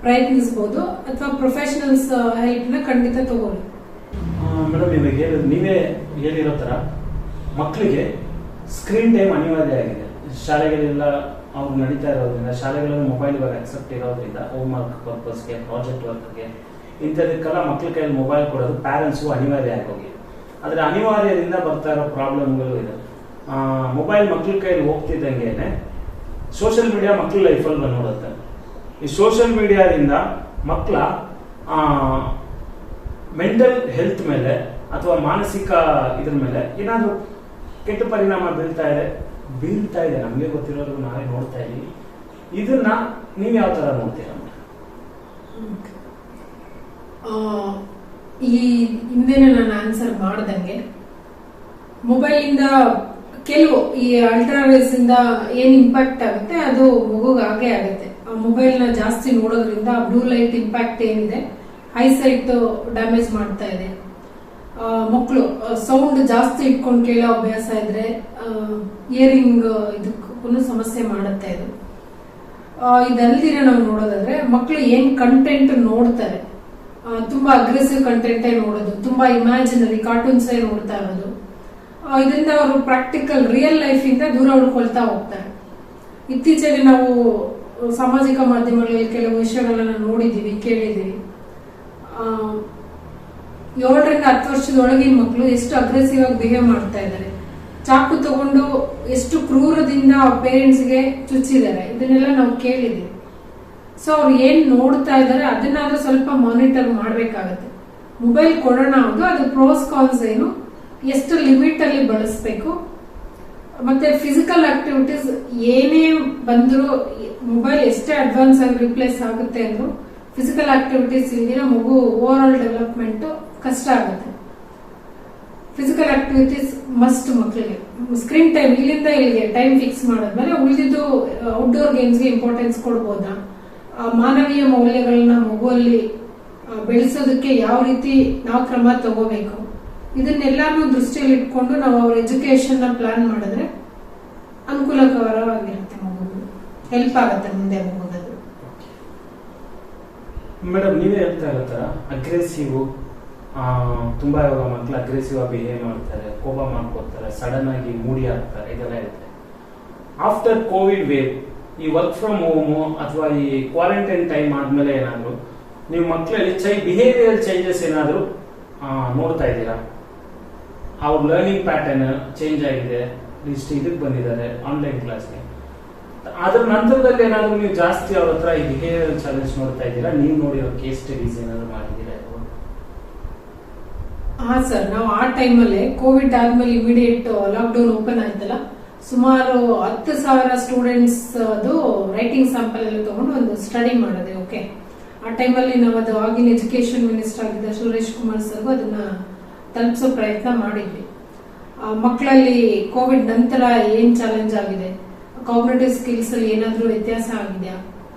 ಪ್ರಯತ್ನಿಸಬಹುದು, ಅಥವಾ ಪ್ರೊಫೆಷನಲ್ಸ್ ಹೆಲ್ಪ್ ನ ಖಂಡಿತ ತಗೊಳ್ಳಿ. ಮೇಡಮ್, ನಿಮಗೆ ನೀವೇ ಹೇಳಿರೋ ತರ ಮಕ್ಕಳಿಗೆ ಸ್ಕ್ರೀನ್ ಟೈಮ್ ಅನಿವಾರ್ಯ ಆಗಿದೆ. ಶಾಲೆಗಳೆಲ್ಲ ಅವ್ರು ನಡೀತಾ ಇರೋದ್ರಿಂದ, ಶಾಲೆಗಳಲ್ಲಿ ಮೊಬೈಲ್ ಇವಾಗ ಅಕ್ಸೆಪ್ಟ್ ಇರೋದ್ರಿಂದ ಹೋಮ್ ವರ್ಕ್ ಪರ್ಪಸ್ಗೆ, ಪ್ರಾಜೆಕ್ಟ್ ವರ್ಕ್ಗೆ, ಇಂಥದಕ್ಕೆಲ್ಲ ಮಕ್ಳ ಕೈಯಲ್ಲಿ ಮೊಬೈಲ್ ಕೊಡೋದು ಪ್ಯಾರೆಂಟ್ಸ್ಗೂ ಅನಿವಾರ್ಯ ಆಗೋಗಿದೆ. ಆದರೆ ಅನಿವಾರ್ಯದಿಂದ ಬರ್ತಾ ಇರೋ ಪ್ರಾಬ್ಲಮ್ಗಳು ಇದೆ. ಮೊಬೈಲ್ ಮಕ್ಳ ಕೈಯಲ್ಲಿ ಹೋಗ್ತಿದ್ದಂಗೆ ಸೋಷಿಯಲ್ ಮೀಡಿಯಾ ಮಕ್ಳ ಲೈಫಲ್ಲಿ ಬಂದ್ಬಿಡುತ್ತೆ. ಈ ಸೋಷಿಯಲ್ ಮೀಡಿಯಾದಿಂದ ಮಕ್ಕಳ ಮೆಂಟಲ್ ಹೆಲ್ತ್ ಮೇಲೆ ಅಥವಾ ಮಾನಸಿಕ ಇದ್ರ ಮೇಲೆ ಏನಾದರೂ ಕೆಟ್ಟ ಪರಿಣಾಮ ಬೀಳ್ತಾ ಇದೆ, ನಮಗೆ ಗೊತ್ತಿರೋದು ನಾವೇ ನೋಡ್ತಾ ಇದೀವಿ. ಇದನ್ನ ನೀವು ಯಾವ ತರ ನೋಡ್ತೀರಾ? ಈ ಹಿಂದೆನೆ ನಾನು ಆನ್ಸರ್ ಮಾಡ್ದಂಗೆ, ಮೊಬೈಲ್ ಇಂದ ಕೆಲವು ಈ ಅಲ್ಟ್ರಾವೇವ್ಸ್ ಇಂದ ಏನ್ ಇಂಪ್ಯಾಕ್ಟ್ ಆಗುತ್ತೆ ಅದು ಮಗುಗೆ ಆಗೇ ಆಗುತ್ತೆ. ಮೊಬೈಲ್ ನ ಜಾಸ್ತಿ ನೋಡೋದ್ರಿಂದ ಬ್ಲೂ ಲೈಟ್ ಇಂಪ್ಯಾಕ್ಟ್ ಏನಿದೆ, ಐಸೈಟ್ ಡ್ಯಾಮೇಜ್ ಮಾಡ್ತಾ ಇದೆ. ಮಕ್ಕಳು ಸೌಂಡ್ ಜಾಸ್ತಿ ಇಟ್ಕೊಂಡು ಕೇಳೋ ಅಭ್ಯಾಸ ಇದ್ರೆ ಇಯರಿಂಗ್ ಇದಕ್ಕೂ ಸಮಸ್ಯೆ ಮಾಡುತ್ತೆ ಇದು. ಇದಲ್ದಿರ ನಾವು ನೋಡೋದಾದ್ರೆ ಮಕ್ಕಳು ಏನ್ ಕಂಟೆಂಟ್ ನೋಡ್ತಾರೆ, ತುಂಬಾ ಅಗ್ರೆಸಿವ್ ಕಂಟೆಂಟೇ ನೋಡೋದು, ತುಂಬಾ ಇಮ್ಯಾಜಿನರಿ ಕಾರ್ಟೂನ್ಸೇ ನೋಡ್ತಾ ಇರೋದು, ಇದರಿಂದ ಅವರು ಪ್ರಾಕ್ಟಿಕಲ್ ರಿಯಲ್ ಲೈಫ್ ಇಂದ ದೂರ ಉಳ್ಕೊಳ್ತಾ ಹೋಗ್ತಾರೆ. ಇತ್ತೀಚೆಗೆ ನಾವು ಸಾಮಾಜಿಕ ಮಾಧ್ಯಮಗಳಲ್ಲಿ ಕೆಲವು ವಿಷಯಗಳನ್ನ ನೋಡಿದೀವಿ, ಕೇಳಿದೀವಿ. 7ರಿಂದ 10 ವರ್ಷದೊಳಗಿನ ಮಕ್ಕಳು ಎಷ್ಟು ಅಗ್ರೆಸಿವ್ ಆಗಿ ಬಿಹೇವ್ ಮಾಡ್ತಾ ಇದ್ದಾರೆ, ಚಾಕು ತಗೊಂಡು ಎಷ್ಟು ಕ್ರೂರದಿಂದ ಪೇರೆಂಟ್ಸ್ಗೆ ಚುಚ್ಚಿದ್ದಾರೆ, ಇದನ್ನೆಲ್ಲ ನಾವು ಕೇಳಿದೀವಿ. ಸೊ ಅವ್ರು ಏನ್ ನೋಡ್ತಾ ಇದ್ದಾರೆ ಅದನ್ನಾದ್ರೂ ಸ್ವಲ್ಪ ಮಾನಿಟರ್ ಮಾಡ್ಬೇಕಾಗತ್ತೆ. ಮೊಬೈಲ್ ಕೊಡೋಣ ಅದು, ಅದು ಪ್ರೋಸ್ ಕಾನ್ಸ್ ಏನು, ಎಷ್ಟು ಲಿಮಿಟ್ ಅಲ್ಲಿ ಬಳಸಬೇಕು, ಮತ್ತೆ ಫಿಸಿಕಲ್ ಆಕ್ಟಿವಿಟೀಸ್ ಏನೇ ಬಂದ್ರು ಮೊಬೈಲ್ ಎಷ್ಟೇ ಅಡ್ವಾನ್ಸ್ ಆಗಿ ರಿಪ್ಲೇಸ್ ಆಗುತ್ತೆ ಅಂದ್ರು ಫಿಸಿಕಲ್ ಆಕ್ಟಿವಿಟೀಸ್ ಇಲ್ದಿರ ಮಗು ಓವರ್ ಆಲ್ ಡೆವಲಪ್ಮೆಂಟ್ ಕಷ್ಟ ಆಗುತ್ತೆ. ಫಿಸಿಕಲ್ ಆಕ್ಟಿವಿಟೀಸ್ ಮಸ್ಟ್ ಮಕ್ಕಳಿಗೆ. ಸ್ಕ್ರೀನ್ ಟೈಮ್ ಇಲ್ಲಿಂದ ಇಲ್ಲಿಗೆ ಟೈಮ್ ಫಿಕ್ಸ್ ಮಾಡಿದ್ಮೇಲೆ ಉಳಿದಿದ್ದು ಔಟ್ಡೋರ್ ಗೇಮ್ಸ್ಗೆ ಇಂಪಾರ್ಟೆನ್ಸ್ ಕೊಡ್ಬೋದಾ, ಮಾನವೀಯ ಮೌಲ್ಯಗಳನ್ನ ಮಗುವಲ್ಲಿ ಬೆಳೆಸೋದಕ್ಕೆ ಯಾವ ರೀತಿ ನಾವು ಕ್ರಮ ತಗೋಬೇಕು, ಇದನ್ನೆಲ್ಲಾನು ದೃಷ್ಟಿಯಲ್ಲಿ ಇಟ್ಕೊಂಡು ನಾವು ಅವ್ರ ಎಜುಕೇಶನ್ ನ ಪ್ಲಾನ್ ಮಾಡಿದ್ರೆ ಅನುಕೂಲಕರವಾಗಿರುತ್ತೆ, ಮಗುಗೆ ಹೆಲ್ಪ್ ಆಗುತ್ತೆ ಮುಂದೆ ಮಗುಗದು. ಮೇಡಮ್, ನೀವೇ ಹೇಳ್ತಾ ಇರೋ ಅಗ್ರೆಸಿವ್, ತುಂಬಾ ಇವಾಗ ಮಕ್ಕಳು ಅಗ್ರೆಸಿವ್ ಆಗಿ ಬಿಹೇವ್ ಮಾಡ್ತಾರೆ, ಕೋಪ ಮಾಡ್ಕೋತಾರೆ, ಸಡನ್ ಆಗಿ ಮೂಡಿ ಆಗ್ತಾರೆ, ಇದೆಲ್ಲ ಇರುತ್ತೆ. ಆಫ್ಟರ್ ಕೋವಿಡ್ ವೇವ್, ಈ ವರ್ಕ್ ಫ್ರಮ್ ಹೋಮ್ ಅಥವಾ ಈ ಕ್ವಾರಂಟೈನ್ ಟೈಮ್ ಆದ್ಮೇಲೆ ಏನಾದ್ರು ನೀವು ಮಕ್ಕಳಲ್ಲಿ ಬಿಹೇವಿಯರ್ ಚೇಂಜಸ್ ಏನಾದ್ರು ನೋಡ್ತಾ ಇದ್ದೀರಾ? ಅವ್ರ ಲರ್ನಿಂಗ್ ಪ್ಯಾಟರ್ನ್ ಚೇಂಜ್ ಆಗಿದೆ, ಇಷ್ಟು ಇದಕ್ಕೆ ಬಂದಿದ್ದಾರೆ ಆನ್ಲೈನ್ ಕ್ಲಾಸ್ಗೆ, ಅದ್ರ ನಂತರದಲ್ಲಿ ಏನಾದ್ರು ನೀವು ಜಾಸ್ತಿ ಅವ್ರ ಹತ್ರ ಈ ಬಿಹೇವಿಯರ್ ಚಾಲೆಂಜ್ ನೋಡ್ತಾ ಇದ್ದೀರಾ? ನೀವು ನೋಡಿರೋ ಕೇಸ್ ಸ್ಟಡೀಸ್ ಏನಾದ್ರು ಮಾಡಿದ್ದೀರಾ? ಹಾ ಸರ್, ನಾವು ಆ ಟೈಮಲ್ಲಿ ಕೋವಿಡ್ ಆದ್ಮೇಲೆ ಇಮಿಡಿಯೇಟ್ ಲಾಕ್ಡೌನ್ ಓಪನ್ ಆಯ್ತಲ್ಲ, ಸುಮಾರು 10,000 ಸ್ಟೂಡೆಂಟ್ಸ್ ಅದು ರೈಟಿಂಗ್ ಸ್ಯಾಂಪಲ್ ಎಲ್ಲ ತಗೊಂಡು ಒಂದು ಸ್ಟಡಿ ಮಾಡಿದೆ. ಓಕೆ, ಆ ಟೈಮಲ್ಲಿ ನಾವು ಅದು ಆಗಿನ ಎಜುಕೇಶನ್ ಮಿನಿಸ್ಟರ್ ಆಗಿದ್ದ ಸುರೇಶ್ ಕುಮಾರ್ ಸರ್ಗೂ ಅದನ್ನ ತಲುಪಿಸೋ ಪ್ರಯತ್ನ ಮಾಡಿದ್ವಿ. ಮಕ್ಕಳಲ್ಲಿ ಕೋವಿಡ್ ನಂತರ ಏನ್ ಚಾಲೆಂಜ್ ಆಗಿದೆ, ಕಾಗ್ನಿಟಿವ್ ಸ್ಕಿಲ್ಸ್ ಅಲ್ಲಿ ಏನಾದ್ರೂ ವ್ಯತ್ಯಾಸ ಆಗಿದೆಯಾ,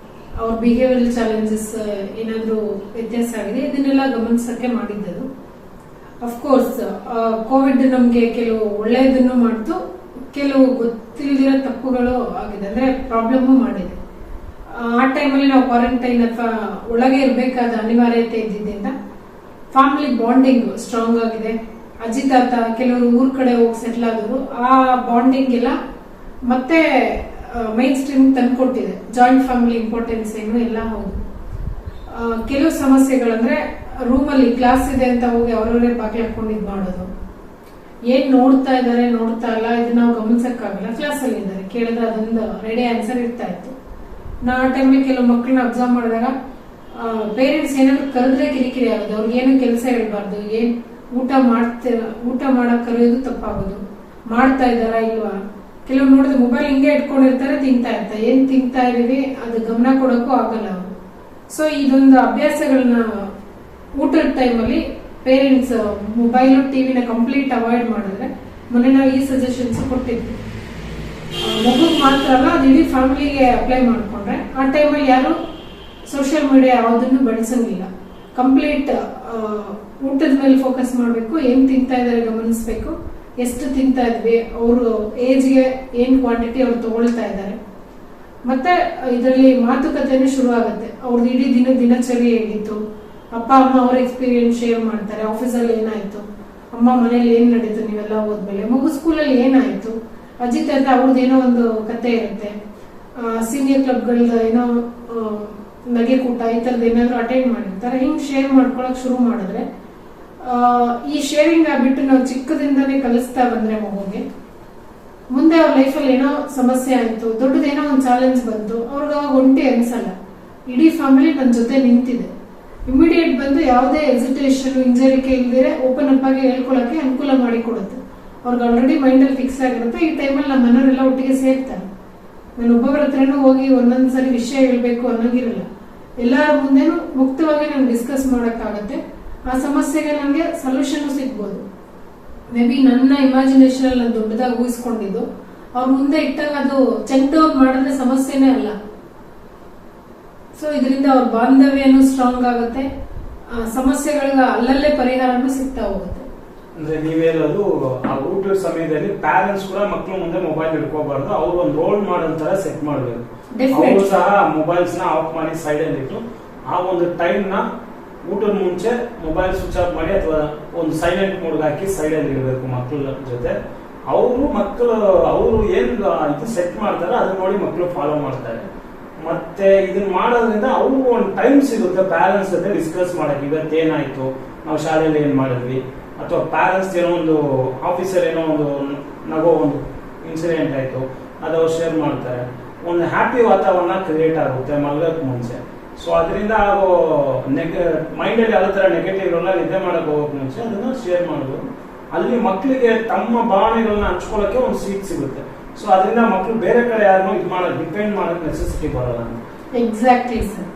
ಅವ್ರ ಬಿಹೇವಿಯರಲ್ ಚಾಲೆಂಜಸ್ ಏನಾದ್ರೂ ವ್ಯತ್ಯಾಸ ಆಗಿದೆ, ಇದನ್ನೆಲ್ಲ ಗಮನಿಸಕ್ಕೆ ಮಾಡಿದ್ದದು. ಅಫ್ಕೋರ್ಸ್ ಕೋವಿಡ್ ನಮ್ಗೆ ಕೆಲವು ಒಳ್ಳೆಯದನ್ನು ಮಾಡ್ತು, ಕೆಲವು ಗೊತ್ತಿಲ್ಲದಿರೋ ತಪ್ಪುಗಳು ಆಗಿದೆ, ಅಂದ್ರೆ ಪ್ರಾಬ್ಲಮ್ ಮಾಡಿದೆ. ಆ ಟೈಮಲ್ಲಿ ನಾವು ಕ್ವಾರಂಟೈನ್ ಅಥವಾ ಒಳಗೆ ಇರಬೇಕಾದ ಅನಿವಾರ್ಯತೆ ಇದ್ದಿದ್ದರಿಂದ ಫ್ಯಾಮಿಲಿ ಬಾಂಡಿಂಗ್ ಸ್ಟ್ರಾಂಗ್ ಆಗಿದೆ. ಅಜ್ಜಿ ತಾತ ಕೆಲವರು ಊರ್ ಕಡೆ ಹೋಗಿ ಸೆಟ್ಲ್ ಆದವರು, ಆ ಬಾಂಡಿಂಗ್ ಎಲ್ಲ ಮತ್ತೆ ಮೈನ್ ಸ್ಟ್ರೀಮ್ ತಂದ್ಕೊಟ್ಟಿದೆ. ಜಾಯಿಂಟ್ ಫ್ಯಾಮಿಲಿ ಇಂಪಾರ್ಟೆನ್ಸ್ ಏನು ಎಲ್ಲ ಹೌದು. ಕೆಲವು ಸಮಸ್ಯೆಗಳಂದ್ರೆ ರೂಮಲ್ಲಿ ಕ್ಲಾಸ್ ಇದೆ ಅಂತ ಹೋಗಿ ಅವರವರೇ ಬಾಗಿಲು ಹಾಕೊಂಡು ಇದ್ ಮಾಡೋದು, ಏನ್ ನೋಡ್ತಾ ಇದಾರೆ ನೋಡ್ತಾ ಇಲ್ಲ ಇದನ್ನ ನಾವು ಗಮನಿಸಕ್ಕಾಗಲ್ಲ. ಕ್ಲಾಸ್ ಅಲ್ಲಿ ಇದ್ದಾರೆ ಕೇಳಿದ್ರೆ ಅದೊಂದು ರೆಡಿ ಆನ್ಸರ್ ಇರ್ತಾ ಇತ್ತು. ನಾ ಆ ಟೈಮಲ್ಲಿ ಕೆಲವು ಮಕ್ಕಳನ್ನ ಅಬ್ಸರ್ವ್ ಮಾಡಿದಾಗ ಪೇರೆಂಟ್ಸ್ ಏನಾದ್ರು ಕರೆದ್ರೆ ಕಿರಿಕಿರಿ ಆಗೋದು, ಅವ್ರಿಗೆ ಏನು ಕೆಲಸ ಹೇಳ್ಬಾರ್ದು, ಏನ್ ಊಟ ಮಾಡಕ್ ಕರೆಯೋದು ತಪ್ಪಾಗೋದು, ಮಾಡ್ತಾ ಇದಾರಾ ಇಲ್ವಾ. ಕೆಲವು ನೋಡಿದ್ರೆ ಮೊಬೈಲ್ ಹಿಂಗೆ ಇಟ್ಕೊಂಡಿರ್ತಾರೆ, ತಿಂತಾ ಇರ್ತಾರೆ, ಏನ್ ತಿಂತಾ ಇದೀವಿ ಅದು ಗಮನ ಕೊಡಕ್ಕೂ ಆಗಲ್ಲ ಅವರು. ಸೊ ಇದೊಂದು ಅಭ್ಯಾಸಗಳನ್ನ ಊಟದ ಟೈಮಲ್ಲಿ ಪೇರೆಂಟ್ಸ್ ಮೊಬೈಲು ಟಿವಿನ ಕಂಪ್ಲೀಟ್ ಅವಾಯ್ಡ್ ಮಾಡಿದ್ರೆ, ಮೊನ್ನೆ ನಾವು ಈ ಸಜೆಷನ್ಸ್ ಕೊಟ್ಟಿದ್ವಿ. ಮಗುಗ್ ಮಾತ್ರ ಅಲ್ಲ, ಅದು ಇಡೀ ಫ್ಯಾಮಿಲಿಗೆ ಅಪ್ಲೈ ಮಾಡ್ಕೊಂಡ್ರೆ ಆ ಟೈಮಲ್ಲಿ ಯಾರು ಸೋಷಿಯಲ್ ಮೀಡಿಯಾ ಯಾವುದನ್ನು ಬಳಸಂಗಿಲ್ಲ. ಕಂಪ್ಲೀಟ್ ಊಟದ ಮೇಲೆ ಫೋಕಸ್ ಮಾಡಬೇಕು, ಏನ್ ತಿಂತಾ ಇದಾರೆ ಗಮನಿಸಬೇಕು, ಎಷ್ಟು ತಿಂತಾ ಇದ್ವಿ, ಅವರು ಏಜ್ಗೆ ಏನ್ ಕ್ವಾಂಟಿಟಿ ಅವ್ರು ತಗೊಳ್ತಾ ಇದ್ದಾರೆ. ಮತ್ತೆ ಇದರಲ್ಲಿ ಮಾತುಕತೆನೂ ಶುರು ಆಗುತ್ತೆ. ಅವ್ರದ್ದು ಇಡೀ ದಿನಚರಿ ಹೇಗಿತ್ತು, ಅಪ್ಪ ಅಮ್ಮ ಅವ್ರ ಎಕ್ಸ್ಪೀರಿಯನ್ಸ್ ಶೇರ್ ಮಾಡ್ತಾರೆ. ಆಫೀಸಲ್ಲಿ ಏನಾಯ್ತು, ಅಮ್ಮ ಮನೇಲಿ ಏನ್ ನಡೀತು ನೀವೆಲ್ಲ ಹೋದ್ಮೇಲೆ, ಮಗು ಸ್ಕೂಲಲ್ಲಿ ಏನಾಯ್ತು, ಅಜ್ಜಿ ತಾತ ಅವ್ರದ್ದು ಏನೋ ಒಂದು ಕತೆ ಇರುತ್ತೆ, ಸೀನಿಯರ್ ಕ್ಲಬ್ಗಳದ ಏನೋ ನಗೆ ಕೂಟ ಈ ತರದ್ ಏನಾದ್ರು ಅಟೆಂಡ್ ಮಾಡಿರ್ತಾರೆ. ಹಿಂಗ್ ಶೇರ್ ಮಾಡ್ಕೊಳಕ್ ಶುರು ಮಾಡಿದ್ರೆ, ಈ ಶೇರಿಂಗ್ ಹ್ಯಾಬಿಟ್ ನಾವು ಚಿಕ್ಕದಿಂದಾನೇ ಕಲಿಸ್ತಾ ಬಂದ್ರೆ ಮಗುಗೆ, ಮುಂದೆ ಅವ್ರ ಲೈಫಲ್ಲಿ ಏನೋ ಸಮಸ್ಯೆ ಆಯ್ತು, ದೊಡ್ಡದೇನೋ ಒಂದು ಚಾಲೆಂಜ್ ಬಂತು, ಅವ್ರಿಗೆ ಅವಾಗ ಒಂಟಿ ಅನ್ಸಲ್ಲ, ಇಡೀ ಫ್ಯಾಮಿಲಿ ನನ್ನ ಜೊತೆ ನಿಂತಿದೆ. ಇಮಿಡಿಯೇಟ್ ಬಂದು ಯಾವುದೇ ಎಸಿಟೇಷನ್ ಹಿಂಜರಿಕೆ ಇಲ್ದಿರೆ ಓಪನ್ ಅಪ್ ಆಗಿ ಹೇಳ್ಕೊಳಕ್ಕೆ ಅನುಕೂಲ ಮಾಡಿ ಕೊಡುತ್ತೆ. ಅವ್ರಿಗೆ ಆಲ್ರೆಡಿ ಮೈಂಡ್ ಅಲ್ಲಿ ಫಿಕ್ಸ್ ಆಗಿರುತ್ತೆ, ಈ ಟೈಮಲ್ಲಿ ನಮ್ಮ ಮನೆಯವರೆಲ್ಲ ಒಟ್ಟಿಗೆ ಸೇರ್ತಾರೆ. ನಾನು ಒಬ್ಬೊಬ್ಬರ ಹತ್ರನೂ ಹೋಗಿ ಒಂದೊಂದ್ಸರಿ ವಿಷಯ ಹೇಳ್ಬೇಕು ಅನ್ನೋಂಗಿರಲ್ಲ, ಎಲ್ಲರ ಮುಂದೆನೂ ಮುಕ್ತವಾಗಿ ನಾನು ಡಿಸ್ಕಸ್ ಮಾಡಕ್ಕಾಗತ್ತೆ. ಆ ಸಮಸ್ಯೆಗೆ ನನಗೆ ಸೊಲ್ಯೂಷನ್ ಸಿಗ್ಬೋದು. ಮೇ ಬಿ ನನ್ನ ಇಮ್ಯಾಜಿನೇಷನ್ ಅಲ್ಲಿ ನಾನು ದೊಡ್ಡದಾಗಿ ಊಹಿಸ್ಕೊಂಡಿದ್ದು ಅವ್ರ ಮುಂದೆ ಇಟ್ಟಾಗ ಅದು ಚೆಂಡೋರ್ ಮಾಡಿದ್ರೆ ಸಮಸ್ಯೆನೇ ಅಲ್ಲ. ಸೊ ಇದರಿಂದ ಅವ್ರ ಬಾಂಧವ್ಯನೂ ಸ್ಟ್ರಾಂಗ್ ಆಗುತ್ತೆ, ಸಮಸ್ಯೆಗಳಿಗೆ ಅಲ್ಲಲ್ಲೇ ಪರಿಹಾರನೂ ಸಿಗ್ತಾ ಹೋಗುತ್ತೆ. ಅಂದ್ರೆ ನೀವೇನದು ಆ ಊಟದ ಸಮಯದಲ್ಲಿ ಪ್ಯಾರೆಂಟ್ಸ್ ಕೂಡ ಮಕ್ಕಳು ಮುಂದೆ ಮೊಬೈಲ್ ಹಿಡ್ಕೋಬಾರ್ದು, ಅವ್ರು ಒಂದು ರೋಲ್ ಮಾಡಲ್ ತರ ಸೆಟ್ ಮಾಡಬೇಕು. ಅವರು ಸಹ ಮೊಬೈಲ್ಸ್ ನ ಆಫ್ ಮಾಡಿ ಸೈಡ್ ಅಲ್ಲಿ ಇಟ್ಟು ಆ ಒಂದು ಟೈಮ್ ನ ಊಟದ ಮುಂಚೆ ಮೊಬೈಲ್ ಸ್ವಿಚ್ ಆಫ್ ಮಾಡಿ ಅಥವಾ ಒಂದು ಸೈಲೆಂಟ್ ಮೋಡ್ ಹಾಕಿ ಸೈಡ್ ಅಲ್ಲಿ ಇಡಬೇಕು ಮಕ್ಕಳ ಜೊತೆ. ಅವರು ಏನ್ ಇದು ಸೆಟ್ ಮಾಡ್ತಾರೆ ಅದನ್ನ ನೋಡಿ ಮಕ್ಕಳು ಫಾಲೋ ಮಾಡ್ತಾರೆ. ಮತ್ತೆ ಇದನ್ನ ಮಾಡೋದ್ರಿಂದ ಅವ್ರಿಗೂ ಒಂದು ಟೈಮ್ ಸಿಗುತ್ತೆ ಪ್ಯಾರೆಂಟ್ಸ್ ಜೊತೆ ಡಿಸ್ಕಸ್ ಮಾಡಕ್ಕೆ, ಇವತ್ತೇನಾಯ್ತು, ನಾವು ಶಾಲೆಯಲ್ಲಿ ಏನ್ ಮಾಡಿದ್ವಿ, ಅಥವಾ ಪ್ಯಾರೆಂಟ್ಸ್ ಏನೋ ಒಂದು ಆಫೀಸಲ್ಲಿ ಏನೋ ಒಂದು ನಗೋ ಒಂದು ಇನ್ಸಿಡೆಂಟ್ ಆಯ್ತು ಅದು ಶೇರ್ ಮಾಡ್ತಾರೆ. ಒಂದು ಹ್ಯಾಪಿ ವಾತಾವರಣ ಕ್ರಿಯೇಟ್ ಆಗುತ್ತೆ ಮಲಗಕ್ಕೆ ಮುಂಚೆ. ಸೊ ಅದರಿಂದ ಆಗೋ ಮೈಂಡಲ್ಲಿ ಯಾವ ತರ ನೆಗೆಟಿವ್ ಇರೋಲ್ಲ, ನಿದ್ದೆ ಮಾಡಕ್ಕೆ ಹೋಗೋಕೆ ಮುಂಚೆ ಅದನ್ನ ಶೇರ್ ಮಾಡಬಹುದು. ಅಲ್ಲಿ ಮಕ್ಕಳಿಗೆ ತಮ್ಮ ಭಾವನೆಗಳನ್ನ ಹಂಚ್ಕೊಳ್ಳೋಕೆ ಒಂದು ಸೀಟ್ ಸಿಗುತ್ತೆ. ಸೊ ಅದರಿಂದ ಮಕ್ಕಳು ಬೇರೆ ಕಡೆ ಯಾರನ್ನೋ ಇದು ಮಾಡೋದು ಡಿಪೆಂಡ್ ಮಾಡೋಕೆ ನೆಸೆಸಿಟಿ ಬರಲ್ಲ. Exactly sir.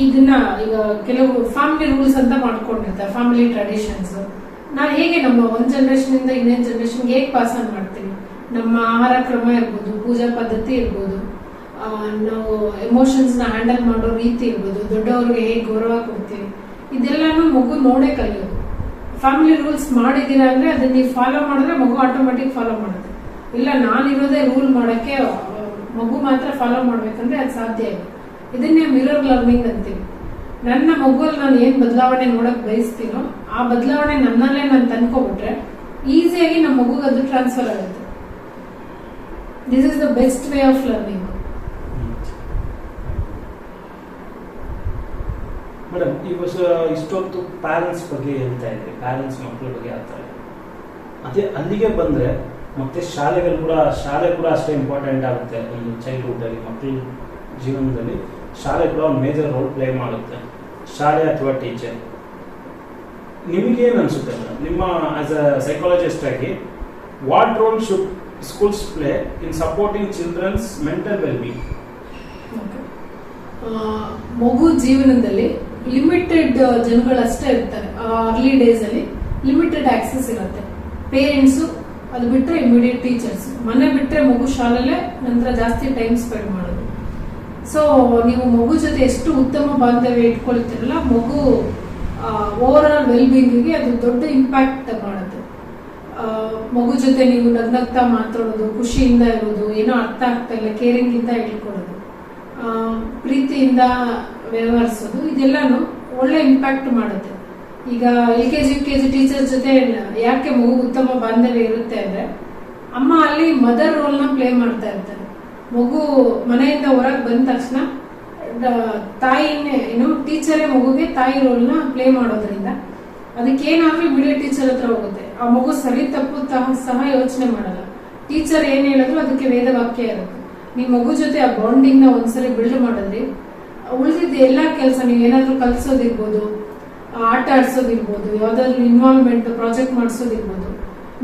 ಇದನ್ನ ಈಗ ಕೆಲವು ಫ್ಯಾಮಿಲಿ ರೂಲ್ಸ್ ಅಂತ ಮಾಡ್ಕೊಂಡಿರ್ತಾರೆ, ಫ್ಯಾಮಿಲಿ ಟ್ರೆಡಿಷನ್ಸ್. ನಾವು ಹೇಗೆ ನಮ್ಮ ಒಂದ್ ಜನರೇಷನ್ ಇಂದ ಇನ್ನೊಂದು ಜನರೇಷನ್ ಹೇಗೆ ಪಾಸ್ ಆನ್ ಮಾಡ್ತೀವಿ, ನಮ್ಮ ಆಹಾರ ಕ್ರಮ ಇರ್ಬೋದು, ಪೂಜಾ ಪದ್ಧತಿ ಇರ್ಬೋದು, ನಾವು ಎಮೋಷನ್ಸ್ ನ ಹ್ಯಾಂಡಲ್ ಮಾಡೋ ರೀತಿ ಇರ್ಬೋದು, ದೊಡ್ಡವ್ರಿಗೆ ಹೇಗೆ ಗೌರವ ಕೊಡ್ತೀವಿ, ಇದೆಲ್ಲಾನು ಮಗು ನೋಡೇ ಕಲಿಯೋದು. ಫ್ಯಾಮಿಲಿ ರೂಲ್ಸ್ ಮಾಡಿದೀರಾ ಅಂದ್ರೆ ಅದನ್ನ ನೀವು ಫಾಲೋ ಮಾಡಿದ್ರೆ ಮಗು ಆಟೋಮೆಟಿಕ್ ಫಾಲೋ ಮಾಡುತ್ತೆ. ಇಲ್ಲ ನಾನಿರೋದೇ ರೂಲ್ ಮಾಡಕ್ಕೆ ಮಗು ಮಾತ್ರ ಫಾಲೋ ಮಾಡ್ಬೇಕಂದ್ರೆ ಅದು ಸಾಧ್ಯ ಇಲ್ಲ. ಇದನ್ನೇ ಮಿರರ್ ಲರ್ನಿಂಗ್ ಅಂತೀವಿ. ನನ್ನ ಮಗುವಲ್ಲಿ ನಾನು ಏನ್ ಬದಲಾವಣೆ ನೋಡಕ್ ಬಯಸ್ತೀನೋ ಆ ಬದಲಾವಣೆ ನನ್ನಲ್ಲೇ ನಾನು ತಂದ್ಕೊಬಿಟ್ರೆ ಈಸಿಯಾಗಿ ನಮ್ಮ ಮಗುಗೆ ಅದು ಟ್ರಾನ್ಸ್ಫರ್ ಆಗುತ್ತೆ. This is the best way of learning. Madam, ಈಗ ಇಷ್ಟೊತ್ತು ಪ್ಯಾರೆಂಟ್ಸ್ ಬಗ್ಗೆ ಹೇಳ್ತಾ ಇದ್ರಿ, ಪ್ಯಾರೆಂಟ್ಸ್ ಮಕ್ಕಳ ಬಗ್ಗೆ ಆಗ್ತಾರೆ. ಅದೇ ಅಲ್ಲಿಗೆ ಬಂದ್ರೆ ಮತ್ತೆ ಶಾಲೆ ಕೂಡ ಅಷ್ಟೇ ಇಂಪಾರ್ಟೆಂಟ್ ಆಗುತ್ತೆ. ಒಂದು ಚೈಲ್ಡ್ಹುಡ್ ಅಲ್ಲಿ ಮಕ್ಕಳ ಜೀವನದಲ್ಲಿ ಶಾಲೆ ಕೂಡ ಒಂದು ಮೇಜರ್ ರೋಲ್ ಪ್ಲೇ ಮಾಡುತ್ತೆ. ಶಾಲೆ ಅಥವಾ ಟೀಚರ್ ನಿಮಗೇನು ಅನ್ಸುತ್ತೆ ಮೇಡಮ್, ನಿಮ್ಮ ಆಸ್ ಅ ಸೈಕಾಲಜಿಸ್ಟ್ ಆಗಿ what role should schools play in supporting children's mental wellbeing? ಮಗು ಜೀವನದಲ್ಲಿ ಲಿಮಿಟೆಡ್ ಜನಗಳಷ್ಟೇ ಇರ್ತಾರೆ. ಅರ್ಲಿ ಡೇಸ್ ಅಲ್ಲಿ ಲಿಮಿಟೆಡ್ ಆಕ್ಸೆಸ್ ಇರುತ್ತೆ. ಪೇರೆಂಟ್ಸು, ಅದು ಬಿಟ್ಟರೆ ಇಮಿಡಿಯೇಟ್ ಟೀಚರ್ಸ್. ಮನೆ ಬಿಟ್ಟರೆ ಮಗು ಶಾಲೆಲ್ಲೇ, ನಂತರ ಜಾಸ್ತಿ ಟೈಮ್ ಸ್ಪೆಂಡ್ ಮಾಡೋದು. ಸೊ ನೀವು ಮಗು ಜೊತೆ ಎಷ್ಟು ಉತ್ತಮ ಬಾಂಧವ್ಯ ಇಟ್ಕೊಳ್ತೀರಲ್ಲ, ಮಗು ಓವರ್ ಆಲ್ ವೆಲ್ಬೀಯಿಂಗಿಗೆ ಅದು ದೊಡ್ಡ ಇಂಪ್ಯಾಕ್ಟ್ ಮಾಡುತ್ತೆ. ಮಗು ಜೊತೆ ನೀವು ನಗ್ನಗ್ತಾ ಮಾತಾಡೋದು, ಖುಷಿಯಿಂದ ಇರೋದು, ಏನೋ ಅರ್ಥ ಆಗ್ತಾ ಇಲ್ಲ ಕೇರಿಂಗ್ ಇಂದ ಇಟ್ಕೊಳ್ಳೋದು, ಪ್ರೀತಿಯಿಂದ ವ್ಯವಹರಿಸೋದು, ಇದೆಲ್ಲಾನು ಒಳ್ಳೆ ಇಂಪ್ಯಾಕ್ಟ್ ಮಾಡುತ್ತೆ. ಈಗ LKG UKG ಟೀಚರ್ ಜೊತೆ ಯಾಕೆ ಮಗು ಉತ್ತಮ ಬಾಂಧವ್ಯ ಇರುತ್ತೆ ಅಂದ್ರೆ, ಅಮ್ಮ ಅಲ್ಲಿ ಮದರ್ ರೋಲ್ ನ ಪ್ಲೇ ಮಾಡ್ತಾ ಇರ್ತಾರೆ. ಮಗು ಮನೆಯಿಂದ ಹೊರಗೆ ಬಂದ ತಕ್ಷಣ ತಾಯಿನೇ ಟೀಚರೇ ಮಗುಗೆ ತಾಯಿ ರೋಲ್ ನ ಪ್ಲೇ ಮಾಡೋದ್ರಿಂದ ಅದಕ್ಕೇನಾದ್ರೂ ಇಮಿಡಿಯೇಟ್ ಟೀಚರ್ ಹತ್ರ ಹೋಗುತ್ತೆ. ಆ ಮಗು ಸರಿ ತಪ್ಪು ಸಹ ಯೋಚನೆ ಮಾಡಲ್ಲ. ಟೀಚರ್ ಏನ್ ಹೇಳಿದ್ರು ಅದಕ್ಕೆ ವೇದವಾಕ್ಯ ಇರುತ್ತೆ. ನಿಮ್ ಮಗು ಜೊತೆ ಆ ಬಾಂಡಿಂಗ್ ನ ಒಂದ್ಸರಿ ಬಿಲ್ಡ್ ಮಾಡಿದ್ರಿ, ಉಳಿದಿದ್ದ ಎಲ್ಲಾ ಕೆಲಸ ನೀವೇನಾದ್ರೂ ಕಲ್ಸೋದಿರ್ಬೋದು, ಆಟ ಆಡ್ಸೋದಿರ್ಬೋದು, ಯಾವ್ದಾದ್ರು ಇನ್ವಾಲ್ವ್ಮೆಂಟ್ ಪ್ರಾಜೆಕ್ಟ್ ಮಾಡಿಸೋದಿರ್ಬೋದು,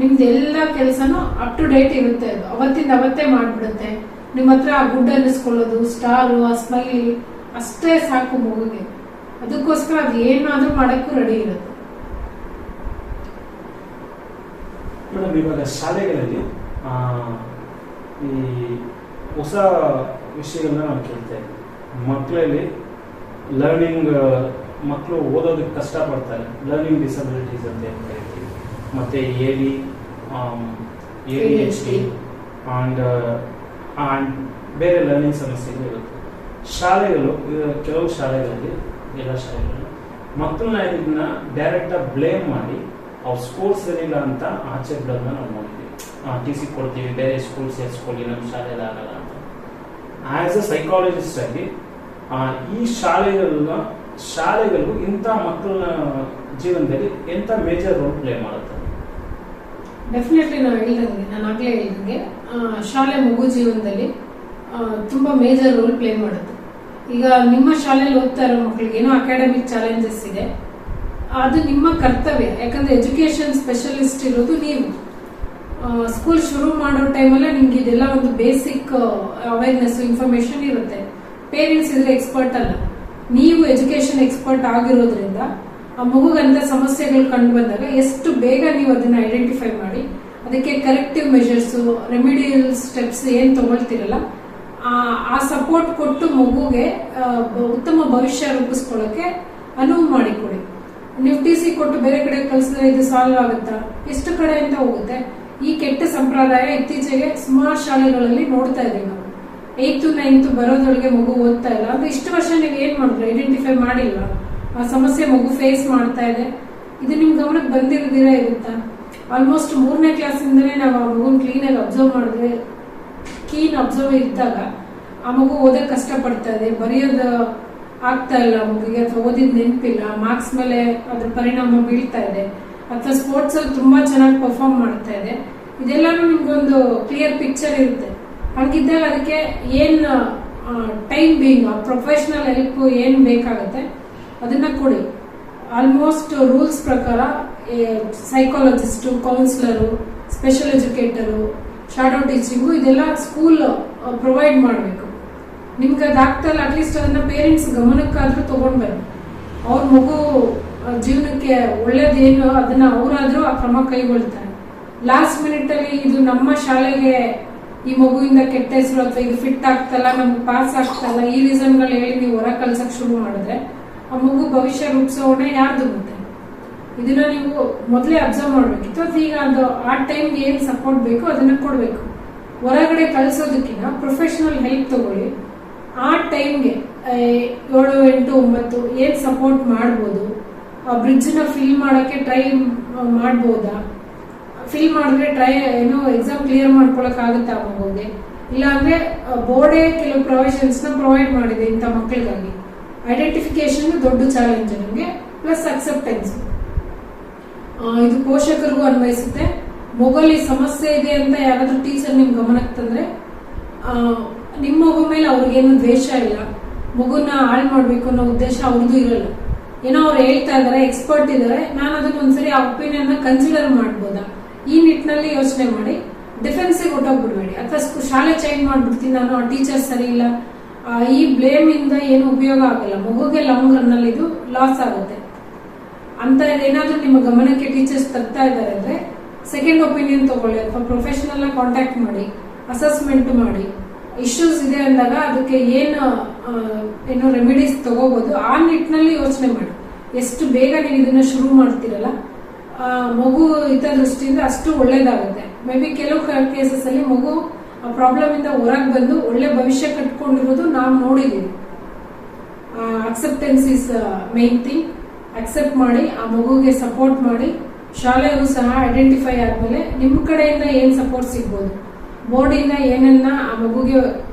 ನಿಮ್ದು ಎಲ್ಲಾ ಕೆಲಸನೂ ಅಪ್ ಟು ಡೇಟ್ ಇರುತ್ತೆ. ಅದು ಅವತ್ತಿಂದ ಅವತ್ತೇ ಮಾಡ್ಬಿಡುತ್ತೆ. ನಿಮ್ಮ ಹತ್ರ ಆ ಗುಡ್ ಅನ್ನಿಸ್ಕೊಳ್ಳೋದು, ಸ್ಟಾರು, ಆ ಸ್ಮೈಲಿ ಅಷ್ಟೇ ಸಾಕು ಮಗುಗೆ. ಅದಕ್ಕೋಸ್ಕರ ಅದು ಏನಾದ್ರೂ ಮಾಡಕ್ಕೂ ರೆಡಿ ಇರುತ್ತೆ. ಮೇಡಮ್, ಇವಾಗ ಶಾಲೆಗಳಲ್ಲಿ ಈ ಹೊಸ ವಿಷಯಗಳನ್ನ ನಾವು ಕೇಳ್ತಾ ಇದ್ದೀವಿ. ಮಕ್ಕಳಲ್ಲಿ ಲರ್ನಿಂಗ್, ಮಕ್ಕಳು ಓದೋದಕ್ಕೆ ಕಷ್ಟಪಡ್ತಾರೆ, ಲರ್ನಿಂಗ್ ಡಿಸಬಿಲಿಟೀಸ್ ಅಂತ ಏನು ಕರಿತೀವಿ, ಮತ್ತು ADHD ಆ್ಯಂಡ್ ಬೇರೆ ಲರ್ನಿಂಗ್ ಸಮಸ್ಯೆಗಳು ಇರುತ್ತೆ. ಶಾಲೆಗಳು, ಕೆಲವು ಶಾಲೆಗಳಲ್ಲಿ, ಎಲ್ಲ ಶಾಲೆಗಳಲ್ಲಿ ಮಕ್ಕಳನ್ನ ಇದನ್ನ ಡೈರೆಕ್ಟಾಗಿ ಬ್ಲೇಮ್ ಮಾಡಿ ಅವ್ರು ಸ್ಕೂಲ್ ಸರಿಯಿಲ್ಲ ಅಂತ ಆಚೆ ಬಿಡೋದನ್ನ ನಾವು ನೋಡ್ತೀವಿ. TC ಕೊಡ್ತೀವಿ, ಬೇರೆ ಸ್ಕೂಲ್ ಸೇರಿಸ್ಕೊಳ್ಳಿ, ನಮ್ಮ ಶಾಲೆಯಲ್ಲಿ ಆಗಲ್ಲ ಅಂತ. ಆಸ್ ಅ ಸೈಕಾಲಜಿಸ್ಟ್ ಆಗಿ ಈ ಶಾಲೆಗಳು ಇಂಥ ಮಕ್ಕಳ ಜೀವನದಲ್ಲಿ ಎಂಥ ಮೇಜರ್ ರೋಲ್ ಪ್ಲೇ ಮಾಡುತ್ತೆ? ಡೆಫಿನೆಟ್ಲಿ ನಾನು ಆಗ್ಲೇ ಹೇಳಿದಂಗೆ ಶಾಲೆ ಮಗು ಜೀವನದಲ್ಲಿ ತುಂಬಾ ಮೇಜರ್ ರೋಲ್ ಪ್ಲೇ ಮಾಡುತ್ತೆ. ಈಗ ನಿಮ್ಮ ಶಾಲೆಯಲ್ಲಿ ಓದ್ತಾ ಇರೋ ಮಕ್ಕಳಿಗೆ ಏನೋ ಅಕಾಡೆಮಿಕ್ ಚಾಲೆಂಜಸ್ ಇದೆ, ಅದು ನಿಮ್ಮ ಕರ್ತವ್ಯ. ಯಾಕಂದ್ರೆ ಎಜುಕೇಶನ್ ಸ್ಪೆಷಲಿಸ್ಟ್ ಇರೋದು ನೀವು. ಸ್ಕೂಲ್ ಶುರು ಮಾಡೋ ಟೈಮಲ್ಲೇ ನಿಮ್ಗೆ ಇದೆಲ್ಲ ಒಂದು ಬೇಸಿಕ್ ಅವೇರ್ನೆಸ್, ಇನ್ಫಾರ್ಮೇಶನ್ ಇರುತ್ತೆ. ಪೇರೆಂಟ್ಸ್ ಇದ್ರೆ ಎಕ್ಸ್ಪರ್ಟ್ ಅಲ್ಲ, ನೀವು ಎಜುಕೇಶನ್ ಎಕ್ಸ್ಪರ್ಟ್ ಆಗಿರೋದ್ರಿಂದ ಆ ಮಗುಗಂತ ಸಮಸ್ಯೆಗಳು ಕಂಡು ಬಂದಾಗ ಎಷ್ಟು ಬೇಗ ನೀವು ಅದನ್ನ ಐಡೆಂಟಿಫೈ ಮಾಡಿ ಅದಕ್ಕೆ ಕರೆಕ್ಟಿವ್ ಮೆಷರ್ಸ್, ರೆಮಿಡಿಯಲ್ ಸ್ಟೆಪ್ಸ್ ಏನ್ ತಗೊಳ್ತಿರಲ್ಲ, ಆ ಸಪೋರ್ಟ್ ಕೊಟ್ಟು ಮಗುಗೆ ಉತ್ತಮ ಭವಿಷ್ಯ ರೂಪಿಸ್ಕೊಳ್ಳೋಕೆ ಅನುವು ಮಾಡಿಕೊಡಿ. ನೀವು TC ಕೊಟ್ಟು ಬೇರೆ ಕಡೆ ಕಳಿಸಿದ್ರೆ ಇದು ಸಾಲ್ವ್ ಆಗುತ್ತಾ? ಎಷ್ಟು ಕಡೆಯಿಂದ ಹೋಗುತ್ತೆ. ಈ ಕೆಟ್ಟ ಸಂಪ್ರದಾಯ ಇತ್ತೀಚೆಗೆ ಸುಮಾರು ಶಾಲೆಗಳಲ್ಲಿ ನೋಡ್ತಾ ಇದ್ದೀವಿ ನಾವು. 8th 9th ಬರೋದ್ರೊಳಗೆ ಮಗು ಓದ್ತಾ ಇಲ್ಲ ಅಂದ್ರೆ ಇಷ್ಟು ವರ್ಷ ನೀವು ಏನ್ ಮಾಡಿದ್ರೆ ಐಡೆಂಟಿಫೈ ಮಾಡಿಲ್ಲ, ಆ ಸಮಸ್ಯೆ ಮಗು ಫೇಸ್ ಮಾಡ್ತಾ ಇದೆ, ಇದು ನಿಮ್ ಗಮನಕ್ಕೆ ಬಂದಿರದಿರ ಇರುತ್ತಾ? ಆಲ್ಮೋಸ್ಟ್ 3ನೇ ಕ್ಲಾಸಿಂದನೇ ನಾವು ಆ ಮಗುನ ಕ್ಲೀನಾಗಿ ಅಬ್ಸರ್ವ್ ಮಾಡಿದ್ರೆ, ಕೀನ್ ಅಬ್ಸರ್ವ್ ಇದ್ದಾಗ ಆ ಮಗು ಓದಕ್ಕೆ ಕಷ್ಟ ಪಡ್ತಾ ಇದೆ, ಬರೆಯೋದು ಆಗ್ತಾ ಇಲ್ಲ ಮಗುಗೆ, ಅಥವಾ ಓದಿದ್ ನೆನಪಿಲ್ಲ, ಮಾರ್ಕ್ಸ್ ಮೇಲೆ ಅದ್ರ ಪರಿಣಾಮ ಬೀಳ್ತಾ ಇದೆ, ಅಥವಾ ಸ್ಪೋರ್ಟ್ಸ್ ಅಲ್ಲಿ ತುಂಬಾ ಚೆನ್ನಾಗಿ ಪರ್ಫಾರ್ಮ್ ಮಾಡ್ತಾ ಇದೆ, ಇದೆಲ್ಲಾನು ನಿಮ್ಗೊಂದು ಕ್ಲಿಯರ್ ಪಿಕ್ಚರ್ ಇರುತ್ತೆ. ಹಂಗಿದ್ದಾಗ ಅದಕ್ಕೆ ಏನ್ ಟೈಮ್ ಬೀಯಿಂಗ್ ಪ್ರೊಫೆಷನಲ್ ಹೆಲ್ಪ್ ಏನ್ ಬೇಕಾಗತ್ತೆ ಅದನ್ನ ಕೊಡಿ. ಆಲ್ಮೋಸ್ಟ್ ರೂಲ್ಸ್ ಪ್ರಕಾರ psychologist, counsellor, special educator, shadow teaching ಇದೆಲ್ಲ ಸ್ಕೂಲ್ ಪ್ರೊವೈಡ್ ಮಾಡಬೇಕು. ನಿಮ್ಗೆ ಅದಾಗ್ತಲ್ಲ, ಅಟ್ಲೀಸ್ಟ್ ಅದನ್ನ ಪೇರೆಂಟ್ಸ್ ಗಮನಕ್ಕಾದ್ರೂ ತಗೊಂಡ್ ಬನ್ನಿ. ಅವ್ರ ಮಗು ಜೀವನಕ್ಕೆ ಒಳ್ಳೇದೇನು ಅದನ್ನ ಅವರಾದ್ರೂ ಆ ಕ್ರಮ ಕೈಗೊಳ್ತಾರೆ. ಲಾಸ್ಟ್ ಮಿನಿಟ್ ಅಲ್ಲಿ ಇದು ನಮ್ಮ ಶಾಲೆಗೆ ಈ ಮಗುವಿಂದ ಕೆಟ್ಟ ಹೆಸರು, ಅಥವಾ ಇದು ಫಿಟ್ ಆಗ್ತಲ್ಲ, ನಮ್ಗೆ ಪಾಸ್ ಆಗ್ತಲ್ಲ, ಈ ರೀಸನ್ಗಳು ಹೇಳಿ ನೀವು ಹೊರ ಕಲ್ಸಕ್ ಶುರು ಮಾಡಿದ್ರೆ ಆ ಮಗು ಭವಿಷ್ಯ ರೂಪಿಸೋಣ ಯಾರ್ದು ಮತ್ತೆ? ಇದನ್ನ ನೀವು ಮೊದಲೇ ಅಬ್ಸರ್ವ್ ಮಾಡ್ಬೇಕಿತ್ತು. ಅದು ಈಗ ಅದು ಆ ಟೈಮ್ಗೆ ಏನ್ ಸಪೋರ್ಟ್ ಬೇಕೋ ಅದನ್ನ ಕೊಡ್ಬೇಕು. ಹೊರಗಡೆ ಕಳ್ಸೋದಕ್ಕಿಂತ ಪ್ರೊಫೆಷನಲ್ ಹೆಲ್ಪ್ ತಗೊಳ್ಳಿ. ಆ ಟೈಮ್ಗೆ 7, 8, 9 ಏನ್ ಸಪೋರ್ಟ್ ಮಾಡ್ಬೋದು, ಆ ಬ್ರಿಡ್ಜ್ ನ ಫಿಲ್ ಮಾಡಕ್ಕೆ ಟ್ರೈ ಮಾಡ್ಬೋದಾ, ಫಿಲ್ ಮಾಡಿದ್ರೆ ಎಕ್ಸಾಮ್ ಕ್ಲಿಯರ್ ಮಾಡ್ಕೊಳಕ್ ಆಗುತ್ತಾ ಆ ಮಗುಗೆ? ಇಲ್ಲ ಅಂದ್ರೆ ಬೋರ್ಡೇ ಕೆಲವು ಪ್ರೊವಿಷನ್ಸ್ ನ ಪ್ರೊವೈಡ್ ಮಾಡಿದೆ ಇಂಥ ಮಕ್ಕಳಿಗಾಗಿ. ಐಡೆಂಟಿಫಿಕೇಶನ್ ದೊಡ್ಡ ಚಾಲೆಂಜ್ ನಿಮಗೆ, ಪ್ಲಸ್ ಅಕ್ಸೆಪ್ಟೆನ್ಸ್. ಇದು ಪೋಷಕರಿಗೂ ಅನ್ವಯಿಸುತ್ತೆ. ಮಗುವಲ್ಲಿ ಸಮಸ್ಯೆ ಇದೆ ಅಂತ ಯಾರಾದ್ರೂ ಟೀಚರ್ ನಿಮ್ ಗಮನಕ್ಕೆ ತಂದ್ರೆ, ನಿಮ್ಮ ಮಗು ಮೇಲೆ ಅವ್ರಿಗೇನು ದ್ವೇಷ ಇಲ್ಲ, ಮಗುನ ಹಾಳು ಮಾಡ್ಬೇಕು ಅನ್ನೋ ಉದ್ದೇಶ ಅವ್ರದ್ದು ಇರಲ್ಲ. ಏನೋ ಅವ್ರು ಹೇಳ್ತಾ ಇದಾರೆ, ಎಕ್ಸ್ಪರ್ಟ್ ಇದಾರೆ, ನಾನು ಅದನ್ನ ಒಂದ್ಸರಿ ಆ ಒಪಿನಿಯನ್ ಕನ್ಸಿಡರ್ ಮಾಡ್ಬೋದಾ, ಈ ನಿಟ್ಟಿನಲ್ಲಿ ಯೋಚನೆ ಮಾಡಿ ಡಿಫೆನ್ಸಿಗೆ ಹೊಟ್ಟೋಗ್ಬಿಡ್ಬೇಡಿ. ಅಥವಾ ಶಾಲೆ ಚೇಂಜ್ ಮಾಡ್ಬಿಡ್ತೀನಿ ನಾನು, ಆ ಟೀಚರ್ ಸರಿ ಇಲ್ಲ, ಈ ಬ್ಲೇಮ್ ಇಂದ ಏನು ಉಪಯೋಗ ಆಗಲ್ಲ. ಮಗುಗೆ ಲಾಂಗ್ ರನ್ ಅಲ್ಲಿ ಇದು ಲಾಸ್ ಆಗುತ್ತೆ. ಅಂತ ಏನಾದ್ರೂ ನಿಮ್ಮ ಗಮನಕ್ಕೆ ಟೀಚರ್ಸ್ ತರ್ತಾ ಇದ್ದಾರೆ ಅಂದ್ರೆ ಸೆಕೆಂಡ್ ಒಪಿನಿಯನ್ ತಗೊಳ್ಳಿ, ಅಥವಾ ಪ್ರೊಫೆಷನಲ್ ನ ಕಾಂಟ್ಯಾಕ್ಟ್ ಮಾಡಿ, ಅಸೆಸ್ಮೆಂಟ್ ಮಾಡಿ. ಇಶ್ಯೂಸ್ ಇದೆ ಅಂದಾಗ ಅದಕ್ಕೆ ಏನು ರೆಮಿಡೀಸ್ ತಗೋಬಹುದು, ಆ ನಿಟ್ಟಿನಲ್ಲಿ ಯೋಚನೆ ಮಾಡಿ. ಎಷ್ಟು ಬೇಗ ನೀವು ಇದನ್ನ ಶುರು ಮಾಡ್ತೀರಲ್ಲ, ಮಗು ಹಿತದೃಷ್ಟಿಯಿಂದ ಅಷ್ಟು ಒಳ್ಳೇದಾಗುತ್ತೆ. ಮೇ ಬಿ ಕೆಲವು ಕೇಸಸ್ ಅಲ್ಲಿ ಮಗು ಪ್ರಾಬ್ಲಮ್ ಇಂದ ಹೊರಗೆ ಬಂದು ಒಳ್ಳೆ ಭವಿಷ್ಯ ಕಟ್ಕೊಂಡಿರೋದು ನಾವು ನೋಡಿದೀವಿ. Acceptance is main thing. Accept ಮಾಡಿ, ಆ ಮಗುಗೆ ಸಪೋರ್ಟ್ ಮಾಡಿ. ಶಾಲೆಯವರು ಸಹ ಐಡೆಂಟಿಫೈ ಆದ್ಮೇಲೆ ನಿಮ್ಮ ಕಡೆಯಿಂದ ಏನ್ ಸಪೋರ್ಟ್ ಸಿಗ್ಬೋದು, ಬೋರ್ಡ್ ಇಂದ ಏನನ್ನ ಆ ಮಗುಗೆ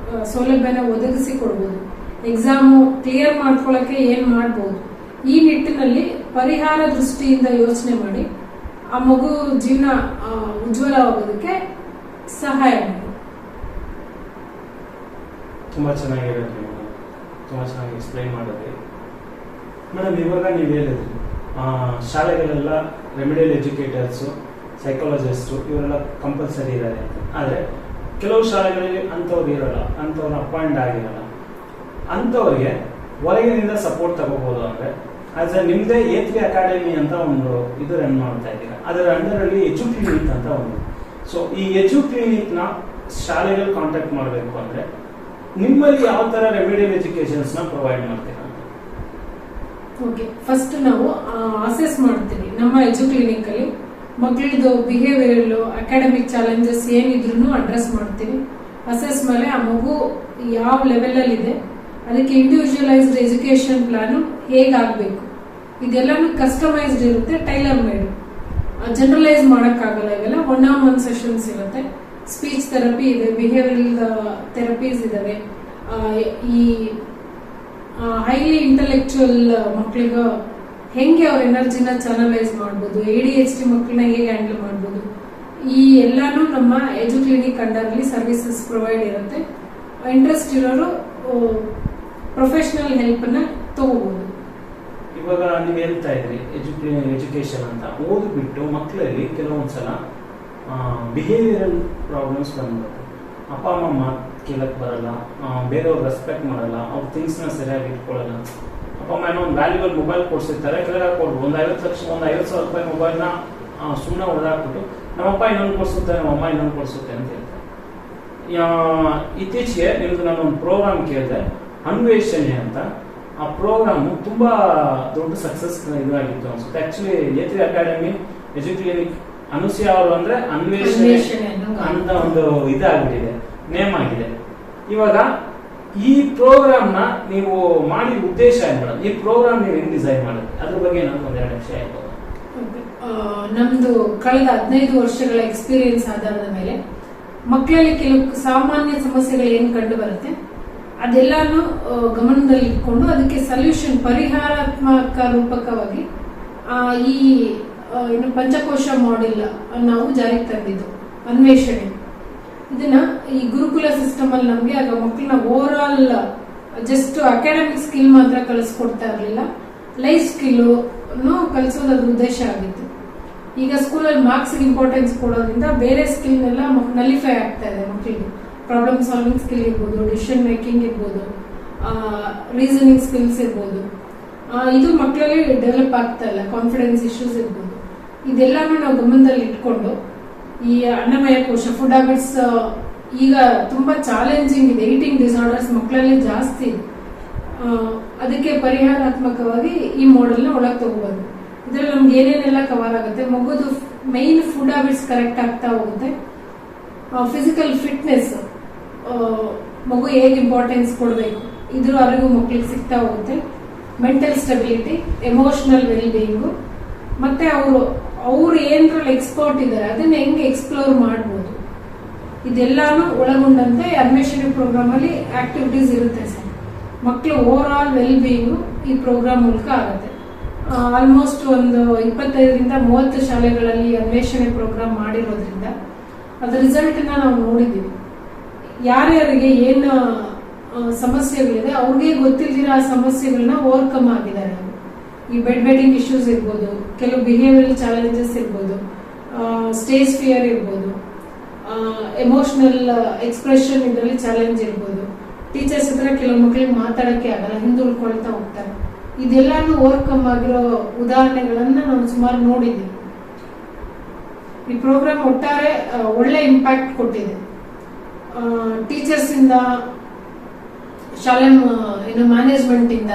ಸೌಲಭ್ಯನ ಒದಗಿಸಿ ಕೊಡ್ಬೋದು, ಎಕ್ಸಾಮು ಕ್ಲಿಯರ್ ಮಾಡ್ಕೊಳ್ಳಕ್ಕೆ ಏನ್ ಮಾಡ್ಬೋದು, ಈ ನಿಟ್ಟಿನಲ್ಲಿ ಪರಿಹಾರ ದೃಷ್ಟಿಯಿಂದ ಯೋಚನೆ ಮಾಡಿ ಆ ಮಗು ಜೀವನ ಉಜ್ವಲವಾಗೋದಕ್ಕೆ ಸಹಾಯ ಮಾಡಿ. ತುಂಬಾ ಚೆನ್ನಾಗಿದೆ, ತುಂಬಾ ಚೆನ್ನಾಗಿ ಎಕ್ಸ್ಪ್ಲೈನ್ ಮಾಡಿದ್ರಿ ಮೇಡಮ್. ಇವಾಗ ನೀವು ಹೇಳಿದ್ರಿ ಶಾಲೆಗಳೆಲ್ಲ ರೆಮಿಡಿಯಲ್ ಎಜುಕೇಟರ್ಸು, ಸೈಕಾಲಜಿಸ್ಟು ಇವರೆಲ್ಲ ಕಂಪಲ್ಸರಿ ಇದ್ದಾರೆ ಅಂತ. ಆದರೆ ಕೆಲವು ಶಾಲೆಗಳಲ್ಲಿ ಅಂಥವ್ರು ಇರೋಲ್ಲ, ಅಂಥವ್ರನ್ನ ಅಪಾಯಿಂಟ್ ಆಗಿರಲ್ಲ. ಅಂಥವ್ರಿಗೆ ಹೊರಗಿನಿಂದ ಸಪೋರ್ಟ್ ತಗೋಬಹುದು. ಅಂದರೆ ಆಸ್ ಎ ನಿಮ್ಮದೇ A3 ಅಕಾಡೆಮಿ ಅಂತ ಒಂದು ಇದು ರನ್ ಮಾಡ್ತಾ ಇದ್ದೀರಾ, ಅದರ ಅಂಡರಲ್ಲಿ ಎಜು ಕ್ಲಿನಿಕ್ ಅಂತ ಒಂದು. ಸೊ ಈ ಎಜು ಕ್ಲಿನಿಕ್ನ ಶಾಲೆಗಳು ಕಾಂಟ್ಯಾಕ್ಟ್ ಮಾಡಬೇಕು ಅಂದರೆ ನಿಮ್ಮಲ್ಲಿ ಯಾವ ಥರ ರೆಮಿಡಿಯಲ್ ಎಜುಕೇಶನ್ಸ್ನ ಪ್ರೊವೈಡ್ ಮಾಡ್ತೀರಾ? ಓಕೆ, ಫಸ್ಟ್ ನಾವು ಅಸೆಸ್ ಮಾಡ್ತೀವಿ. ನಮ್ಮ ಎಜು ಕ್ಲಿನಿಕ್ ಅಲ್ಲಿ ಮಕ್ಕಳದು ಬಿಹೇವಿಯರ್, ಅಕಾಡೆಮಿಕ್ ಚಾಲೆಂಜಸ್ ಏನಿದ್ರು ಅಡ್ರೆಸ್ ಮಾಡ್ತೀವಿ. ಅಸೆಸ್ ಮೇಲೆ ಆ ಮಗು ಯಾವ ಲೆವೆಲ್ ಅಲ್ಲಿ ಇದೆ, ಅದಕ್ಕೆ ಇಂಡಿವಿಜುವಲೈಸ್ಡ್ ಎಜುಕೇಶನ್ ಪ್ಲಾನ್ ಹೇಗಾಗಬೇಕು, ಇದೆಲ್ಲಾನು ಕಸ್ಟಮೈಸ್ಡ್ ಇರುತ್ತೆ, ಟೈಲರ್ ಮೇಡ್. ಜನರಲೈಸ್ ಮಾಡೋಕ್ಕಾಗಲ್ಲ. ಇವೆಲ್ಲ 1-on-1 ಸೆಷನ್ಸ್ ಇರುತ್ತೆ. ಸ್ಪೀಚ್ ಥೆರಪಿ ಇದೆ, ಬಿಹೇವಿಯರಲ್ ಥೆರಪೀಸ್ ಇದಾವೆ. ಈ ಹೈಲಿ ಇಂಟೆಲೆಕ್ಚುಯಲ್ ಮಕ್ಕಳಿಗೆ ಹೆಂಗೆ ಅವ್ರ ಎನರ್ಜಿನ ಚಾನಲೈಸ್ ಮಾಡ್ಬೋದು, ADHD ಮಕ್ಕಳನ್ನ ಹೇಗೆ ಹ್ಯಾಂಡಲ್ ಮಾಡ್ಬೋದು, ಈ ಎಲ್ಲಾನು ನಮ್ಮ ಎಜು ಕ್ಲಿನಿಕ್ ಅಂಡರ್ ಅಲ್ಲಿ ಸರ್ವಿಸಸ್ ಪ್ರೊವೈಡ್ ಇರುತ್ತೆ. ಇಂಟ್ರೆಸ್ಟ್ ಇರೋರು ಪ್ರೊಫೆಷನಲ್ ಹೆಲ್ಪ್ ನ ತಗೋಬಹುದು. ಇವಾಗ ನೀವು ಹೇಳ್ತಾ ಇದ್ರಿ ಎಜುಕೇಶನ್ ಅಂತ, ಓದ್ಬಿಟ್ಟು ಮಕ್ಕಳಲ್ಲಿ ಕೆಲವೊಂದ್ಸಲ ಬಿಹೇವಿಯರಲ್ ಪ್ರಾಬ್ಲಮ್ಸ್ ಬಂದ್ಬಿಡುತ್ತೆ. ಅಪ್ಪ ಅಮ್ಮ ಮಾತು ಕೇಳಕ್ ಬರಲ್ಲ, ಬೇರೆಯವ್ರು ರೆಸ್ಪೆಕ್ಟ್ ಮಾಡಲ್ಲ, ಅವ್ರ ಥಿಂಗ್ಸ್ನ ಸರಿಯಾಗಿ ಇಟ್ಕೊಳ್ಳಲ್ಲ. ಅಪ್ಪ ಅಮ್ಮ ಏನೋ ಒಂದು ವ್ಯಾಲ್ಯೂಬಲ್ ಮೊಬೈಲ್ ಕೊಡ್ಸಿರ್ತಾರೆ, ಕೆಳಗೆ ಕೊಡ್ಬೋದು. ಒಂದು 50,000 ರೂಪಾಯಿ ಮೊಬೈಲ್ನ ಸುಮ್ಮನೆ ಹೊಡೆದಾಕ್ಬಿಟ್ಟು ನಮ್ಮಪ್ಪ ಇನ್ನೊಂದು ಕೊಡ್ಸುತ್ತೆ, ನಮ್ಮಮ್ಮ ಇನ್ನೊಂದು ಕೊಡ್ಸುತ್ತೆ ಅಂತ ಹೇಳ್ತಾರೆ. ಇತ್ತೀಚೆಗೆ ನಿಮ್ದು ನಾನು ಒಂದು ಪ್ರೋಗ್ರಾಮ್ ಕೇಳಿದೆ, ಅನ್ವೇಷಣೆ ಅಂತ. ಆ ಪ್ರೋಗ್ರಾಮು ತುಂಬಾ ದೊಡ್ಡ ಸಕ್ಸಸ್ ಇದಾಗಿತ್ತು ಅನ್ಸುತ್ತೆ. ಆಕ್ಚುಲಿ A3 ಅಕಾಡೆಮಿ ಎಜು ಕ್ಲಿನಿಕ್ ಅನುಸೂಯ ಅವರು ಅಂದ್ರೆ ಅನ್ವೇಷಣೆ ಅಂತ ಒಂದು ಇದಾಗ್ಬಿಟ್ಟಿದೆ, ನೇಮ್ ಆಗಿದೆ. ಇವಾಗ ಈ ಪ್ರೋಗ್ರಾಮ್ ನ ನೀವು ಮಾಡಿ ಉದ್ದೇಶ ಏನ್ ಮೇಡಮ್? ಈ ಪ್ರೋಗ್ರಾಮ್ ನೀವು ಹೆಂಗ್ ಡಿಸೈನ್ ಮಾಡಿದ್ರಿ, ಅದ್ರ ಬಗ್ಗೆ ನಾನು ಒಂದೆರಡು ನಿಮಿಷ ಹೇಳ್ಬೋದು. ನಮ್ದು ಕಳೆದ 15 ವರ್ಷಗಳ ಎಕ್ಸ್ಪೀರಿಯನ್ಸ್ ಆಧಾರದ ಮೇಲೆ ಮಕ್ಕಳಲ್ಲಿ ಕೆಲವು ಸಾಮಾನ್ಯ ಸಮಸ್ಯೆಗಳು ಏನ್ ಕಂಡು ಬರುತ್ತೆ ಅದೆಲ್ಲಾನು ಗಮನದಲ್ಲಿ ಇಟ್ಕೊಂಡು ಅದಕ್ಕೆ ಸೊಲ್ಯೂಷನ್, ಪರಿಹಾರಾತ್ಮಕ ರೂಪಕವಾಗಿ ಈ ಏನು ಪಂಚಕೋಶ ಮಾಡೆಲ್ ನಾವು ಜಾರಿಗೆ ತಂದಿದ್ದು ಅನ್ವೇಷಣೆ. ಇದನ್ನ ಈ ಗುರುಕುಲ ಸಿಸ್ಟಮ್ ಅಲ್ಲಿ ನಮ್ಗೆ ಆಗ ಮಕ್ಕಳನ್ನ over all just academic skill ಮಾತ್ರ ಕಲಿಸ್ಕೊಡ್ತಾ ಇರಲಿಲ್ಲ, ಲೈಫ್ ಸ್ಕಿಲ್ ಕಲಿಸೋದ್ರ ಉದ್ದೇಶ ಆಗಿತ್ತು. ಈಗ ಸ್ಕೂಲಲ್ಲಿ ಮಾರ್ಕ್ಸ್ ಇಂಪಾರ್ಟೆನ್ಸ್ ಕೊಡೋದ್ರಿಂದ ಬೇರೆ ಸ್ಕಿಲ್ನೆಲ್ಲ ನಲಿಫೈ ಆಗ್ತಾ ಇದೆ ಮಕ್ಕಳಿಗೆ. ಪ್ರಾಬ್ಲಮ್ ಸಾಲ್ವಿಂಗ್ ಸ್ಕಿಲ್ ಇರ್ಬೋದು, ಡಿಸಿಷನ್ ಮೇಕಿಂಗ್ ಇರ್ಬೋದು, ರೀಸನಿಂಗ್ ಸ್ಕಿಲ್ಸ್ ಇರ್ಬೋದು, ಇದು ಮಕ್ಕಳಲ್ಲಿ ಡೆವಲಪ್ ಆಗ್ತಾ ಇಲ್ಲ. ಕಾನ್ಫಿಡೆನ್ಸ್ ಇಶ್ಯೂಸ್ ಇರ್ಬೋದು. ಇದೆಲ್ಲಾನು ನಾವು ಗಮನದಲ್ಲಿ ಇಟ್ಕೊಂಡು ಈ ಅನ್ನಮಯ ಕೋಶ, ಫುಡ್ ಹ್ಯಾಬಿಟ್ಸ್ ಈಗ ತುಂಬಾ ಚಾಲೆಂಜಿಂಗ್ ಇದೆ. ಈಟಿಂಗ್ ಡಿಸಾರ್ಡರ್ಸ್ ಮಕ್ಕಳಲ್ಲಿ ಜಾಸ್ತಿ ಇದೆ. ಅದಕ್ಕೆ ಪರಿಹಾರಾತ್ಮಕವಾಗಿ ಈ ಮಾಡೆಲ್ನ ಒಳಗೆ ತಗೋಬಹುದು. ಇದ್ರಲ್ಲಿ ನಮ್ಗೆ ಏನೇನೆಲ್ಲ ಕವರ್ ಆಗುತ್ತೆ, ಮಗುದು ಮೈನ್ ಫುಡ್ ಹ್ಯಾಬಿಟ್ಸ್ ಕರೆಕ್ಟ್ ಆಗ್ತಾ ಹೋಗುತ್ತೆ. ಫಿಸಿಕಲ್ ಫಿಟ್ನೆಸ್, ಮಗು ಹೇಗೆ ಇಂಪಾರ್ಟೆನ್ಸ್ ಕೊಡಬೇಕು ಇದ್ರ ಅರಿವು ಮಕ್ಕಳಿಗೆ ಸಿಗ್ತಾ ಹೋಗುತ್ತೆ. Mental stability, emotional well being, ಮತ್ತೆ ಅವ್ರು ಏನ್ರಲ್ಲಿ ಎಕ್ಸ್ಪರ್ಟ್ ಇದ್ದಾರೆ ಅದನ್ನ ಹೆಂಗೆ ಎಕ್ಸ್ಪ್ಲೋರ್ ಮಾಡ್ಬೋದು, ಇದೆಲ್ಲಾನು ಒಳಗೊಂಡಂತೆ ಅನ್ವೇಷಣೆ ಪ್ರೋಗ್ರಾಮ್ ಅಲ್ಲಿ ಆಕ್ಟಿವಿಟೀಸ್ ಇರುತ್ತೆ ಸರ್. ಮಕ್ಕಳು ಓವರ್ ಆಲ್ ವೆಲ್ ಬೀಯಿಂಗು ಈ ಪ್ರೋಗ್ರಾಮ್ ಮೂಲಕ ಆಗುತ್ತೆ. ಆಲ್ಮೋಸ್ಟ್ ಒಂದು 25-30 ಶಾಲೆಗಳಲ್ಲಿ ಅನ್ವೇಷಣೆ ಪ್ರೋಗ್ರಾಮ್ ಮಾಡಿರೋದ್ರಿಂದ ಅದ್ರ ರಿಸಲ್ಟ್ ನಾವು ನೋಡಿದೀವಿ. ಯಾರ್ಯಾರಿಗೆ ಏನು ಸಮಸ್ಯೆಗಳಿದೆ ಅವ್ರಿಗೆ ಗೊತ್ತಿಲ್ದಿರೋ ಆ ಸಮಸ್ಯೆಗಳನ್ನ ಓವರ್ಕಮ್ ಆಗಿದ್ದಾರೆ. ಈ ಬೆಡ್ ವೆಟ್ಟಿಂಗ್ ಇಶ್ಯೂಸ್ ಇರ್ಬೋದು, ಕೆಲವು ಬಿಹೇವಿಯರಲ್ ಚಾಲೆಂಜಸ್ ಇರ್ಬೋದು, ಸ್ಟೇಜ್ ಫಿಯರ್ ಇರ್ಬೋದು, ಎಮೋಷನಲ್ ಎಕ್ಸ್ಪ್ರೆಷನ್ ಇದರಲ್ಲಿ ಚಾಲೆಂಜ್ ಇರ್ಬೋದು. ಟೀಚರ್ಸ್ ಹತ್ರ ಕೆಲವು ಮಕ್ಕಳಿಗೆ ಮಾತಾಡಕ್ಕೆ ಆಗಲ್ಲ, ಹಿಂದುಳ್ಕೊಳ್ತಾ ಹೋಗ್ತಾರೆ. ಇದೆಲ್ಲಾನು ಓವರ್ಕಮ್ ಆಗಿರೋ ಉದಾಹರಣೆಗಳನ್ನ ನಾವು ಸುಮಾರು ನೋಡಿದ್ದೀವಿ. ಈ ಪ್ರೋಗ್ರಾಮ್ ಒಟ್ಟಾರೆ ಒಳ್ಳೆ ಇಂಪ್ಯಾಕ್ಟ್ ಕೊಟ್ಟಿದೆ. ಟೀಚರ್ಸ್ ಇಂದ, ಶಾಲೆ ಮ್ಯಾನೇಜ್ಮೆಂಟ್ ಇಂದ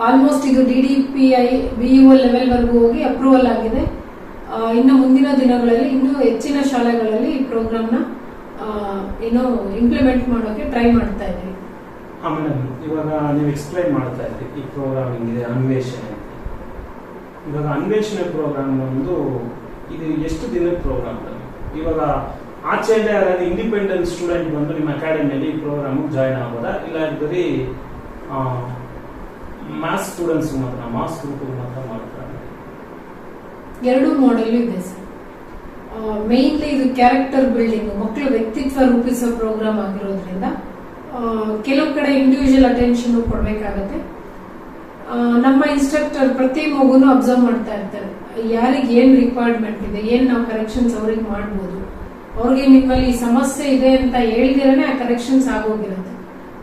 ಆಲ್ಮೋಸ್ಟ್ ಇದು DDPI BEO ಲೆವೆಲ್ ವರೆಗೂ ಹೋಗಿ ಅಪ್ರೂವಲ್ ಆಗಿದೆ. ಇನ್ನು ಮುಂದಿನ ದಿನಗಳಲ್ಲಿ ಇನ್ನೂ ಹೆಚ್ಚಿನ ಶಾಲೆಗಳಲ್ಲಿ ಈ ಪ್ರೋಗ್ರಾಮ್ನ ಇಂಪ್ಲಿಮೆಂಟ್ ಮಾಡೋಕೆ ಟ್ರೈ ಮಾಡ್ತಾ ಇದ್ದೀವಿ. ಮೇಡಮ್, ಇವಾಗ ನೀವು ಎಕ್ಸ್ಪ್ಲೈನ್ ಮಾಡ್ತಾ ಇದ್ರಿ ಈ ಪ್ರೋಗ್ರಾಮ್ ಹಿಂಗಿದೆ, ಅನ್ವೇಷಣೆ. ಇವಾಗ ಅನ್ವೇಷಣೆ ಪ್ರೋಗ್ರಾಮ್ ಒಂದು ಇದು ಎಷ್ಟು ದಿನದ ಪ್ರೋಗ್ರಾಮ್? ಇವಾಗ ಆಚೆಯಿಂದ ಯಾರಾದ್ರೂ ಇಂಡಿಪೆಂಡೆಂಟ್ ಸ್ಟೂಡೆಂಟ್ ಬಂದು ನಿಮ್ಮ ಅಕಾಡೆಮಿಯಲ್ಲಿ ಈ ಪ್ರೋಗ್ರಾಮ್ ಜಾಯ್ನ್ ಆಗೋದಾ, ಇಲ್ಲ ಬರೀ ಮಾಸ್ ಸ್ಟೂಡೆಂಟ್ಸ್ ಮಾತ್ರ, ಮಾಸ್ ಗ್ರೂಪ್ ಮಾತ್ರ ಮಾಡ್ತಾರೆ? ಎರಡು ಮಾಡೆಲ್ ಇದೆ ಸರ್. ಮೇನ್ಲಿ ಇದು ಕ್ಯಾರೆಕ್ಟರ್ ಬಿಲ್ಡಿಂಗ್, ಮಕ್ಕಳು ವ್ಯಕ್ತಿತ್ವ ರೂಪಿಸೋ ಪ್ರೋಗ್ರಾಮ್ ಆಗಿರೋದ್ರಿಂದ ಕೆಲವು ಕಡೆ ಇಂಡಿವಿಜುವಲ್ ಅಟೆನ್ಷನ್ ಕೊಡ್ಬೇಕಾಗತ್ತೆ. ನಮ್ಮ ಇನ್ಸ್ಟ್ರಕ್ಟರ್ ಪ್ರತಿ ಮಗುನು ಅಬ್ಸರ್ವ್ ಮಾಡ್ತಾ ಇರ್ತಾರೆ, ಯಾರಿಗೆ ಏನ್ ರಿಕ್ವೈರ್ಮೆಂಟ್ ಇದೆ, ಏನ್ ನಾವು ಕರೆಕ್ಷನ್ಸ್ ಅವ್ರಿಗೆ ಮಾಡ್ಬೋದು. ಅವ್ರಿಗೆ ನಿಮ್ಮಲ್ಲಿ ಸಮಸ್ಯೆ ಇದೆ ಅಂತ ಹೇಳ್ದಿರನೆ ಆ ಕರೆಕ್ಷನ್ಸ್ ಆಗೋಗಿರುತ್ತೆ.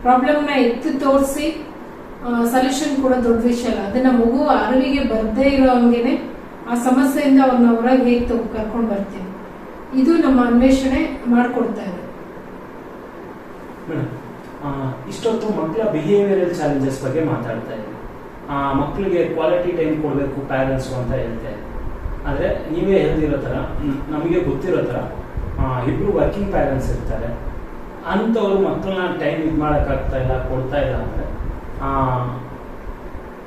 ಪ್ರಾಬ್ಲಮ್ನ ಎತ್ತಿ ತೋರಿಸಿ ಸೊಲ್ಯೂಷನ್ ಕೂಡ ದೊಡ್ಡ ವಿಷಯ ಅಲ್ಲ. ಅದನ್ನ ಮಗು ಅರಿವಿಗೆ ಬರ್ದೇ ಇರೋ ಹಂಗೇನೆ ಆ ಸಮಸ್ಯೆಯಿಂದ ಅವ್ರನ್ನ ಹೊರಗೆ ಹೇಗೆ ಕರ್ಕೊಂಡು ಬರ್ತೀವಿ. ಇದು ನಮ್ಮ ಅನ್ವೇಷಣೆ ಮಾಡ್ಕೊಡ್ತಾ ಇದೆ. ಇಷ್ಟೊತ್ತು ಮಕ್ಕಳ ಬಿಹೇವಿಯರಲ್ ಚಾಲೆಂಜಸ್ ಬಗ್ಗೆ ಮಾತಾಡ್ತಾ ಇದ್ದೀವಿ. ಮಕ್ಕಳಿಗೆ ಕ್ವಾಲಿಟಿ ಟೈಮ್ ಕೊಡಬೇಕು ಪ್ಯಾರೆಂಟ್ಸು ಅಂತ ಹೇಳ್ತಾ ಇದ್ದೀವಿ. ಆದರೆ ನೀವೇ ಹೇಳ್ದಿರೋ ಥರ, ನಮಗೆ ಗೊತ್ತಿರೋ ಥರ ಇಬ್ಬರು ವರ್ಕಿಂಗ್ ಪ್ಯಾರೆಂಟ್ಸ್ ಇರ್ತಾರೆ. ಅಂಥವ್ರು ಮಕ್ಕಳನ್ನ ಟೈಮ್ ಇದು ಮಾಡೋಕ್ಕಾಗ್ತಾ ಇಲ್ಲ, ಕೊಡ್ತಾ ಇಲ್ಲ ಅಂದರೆ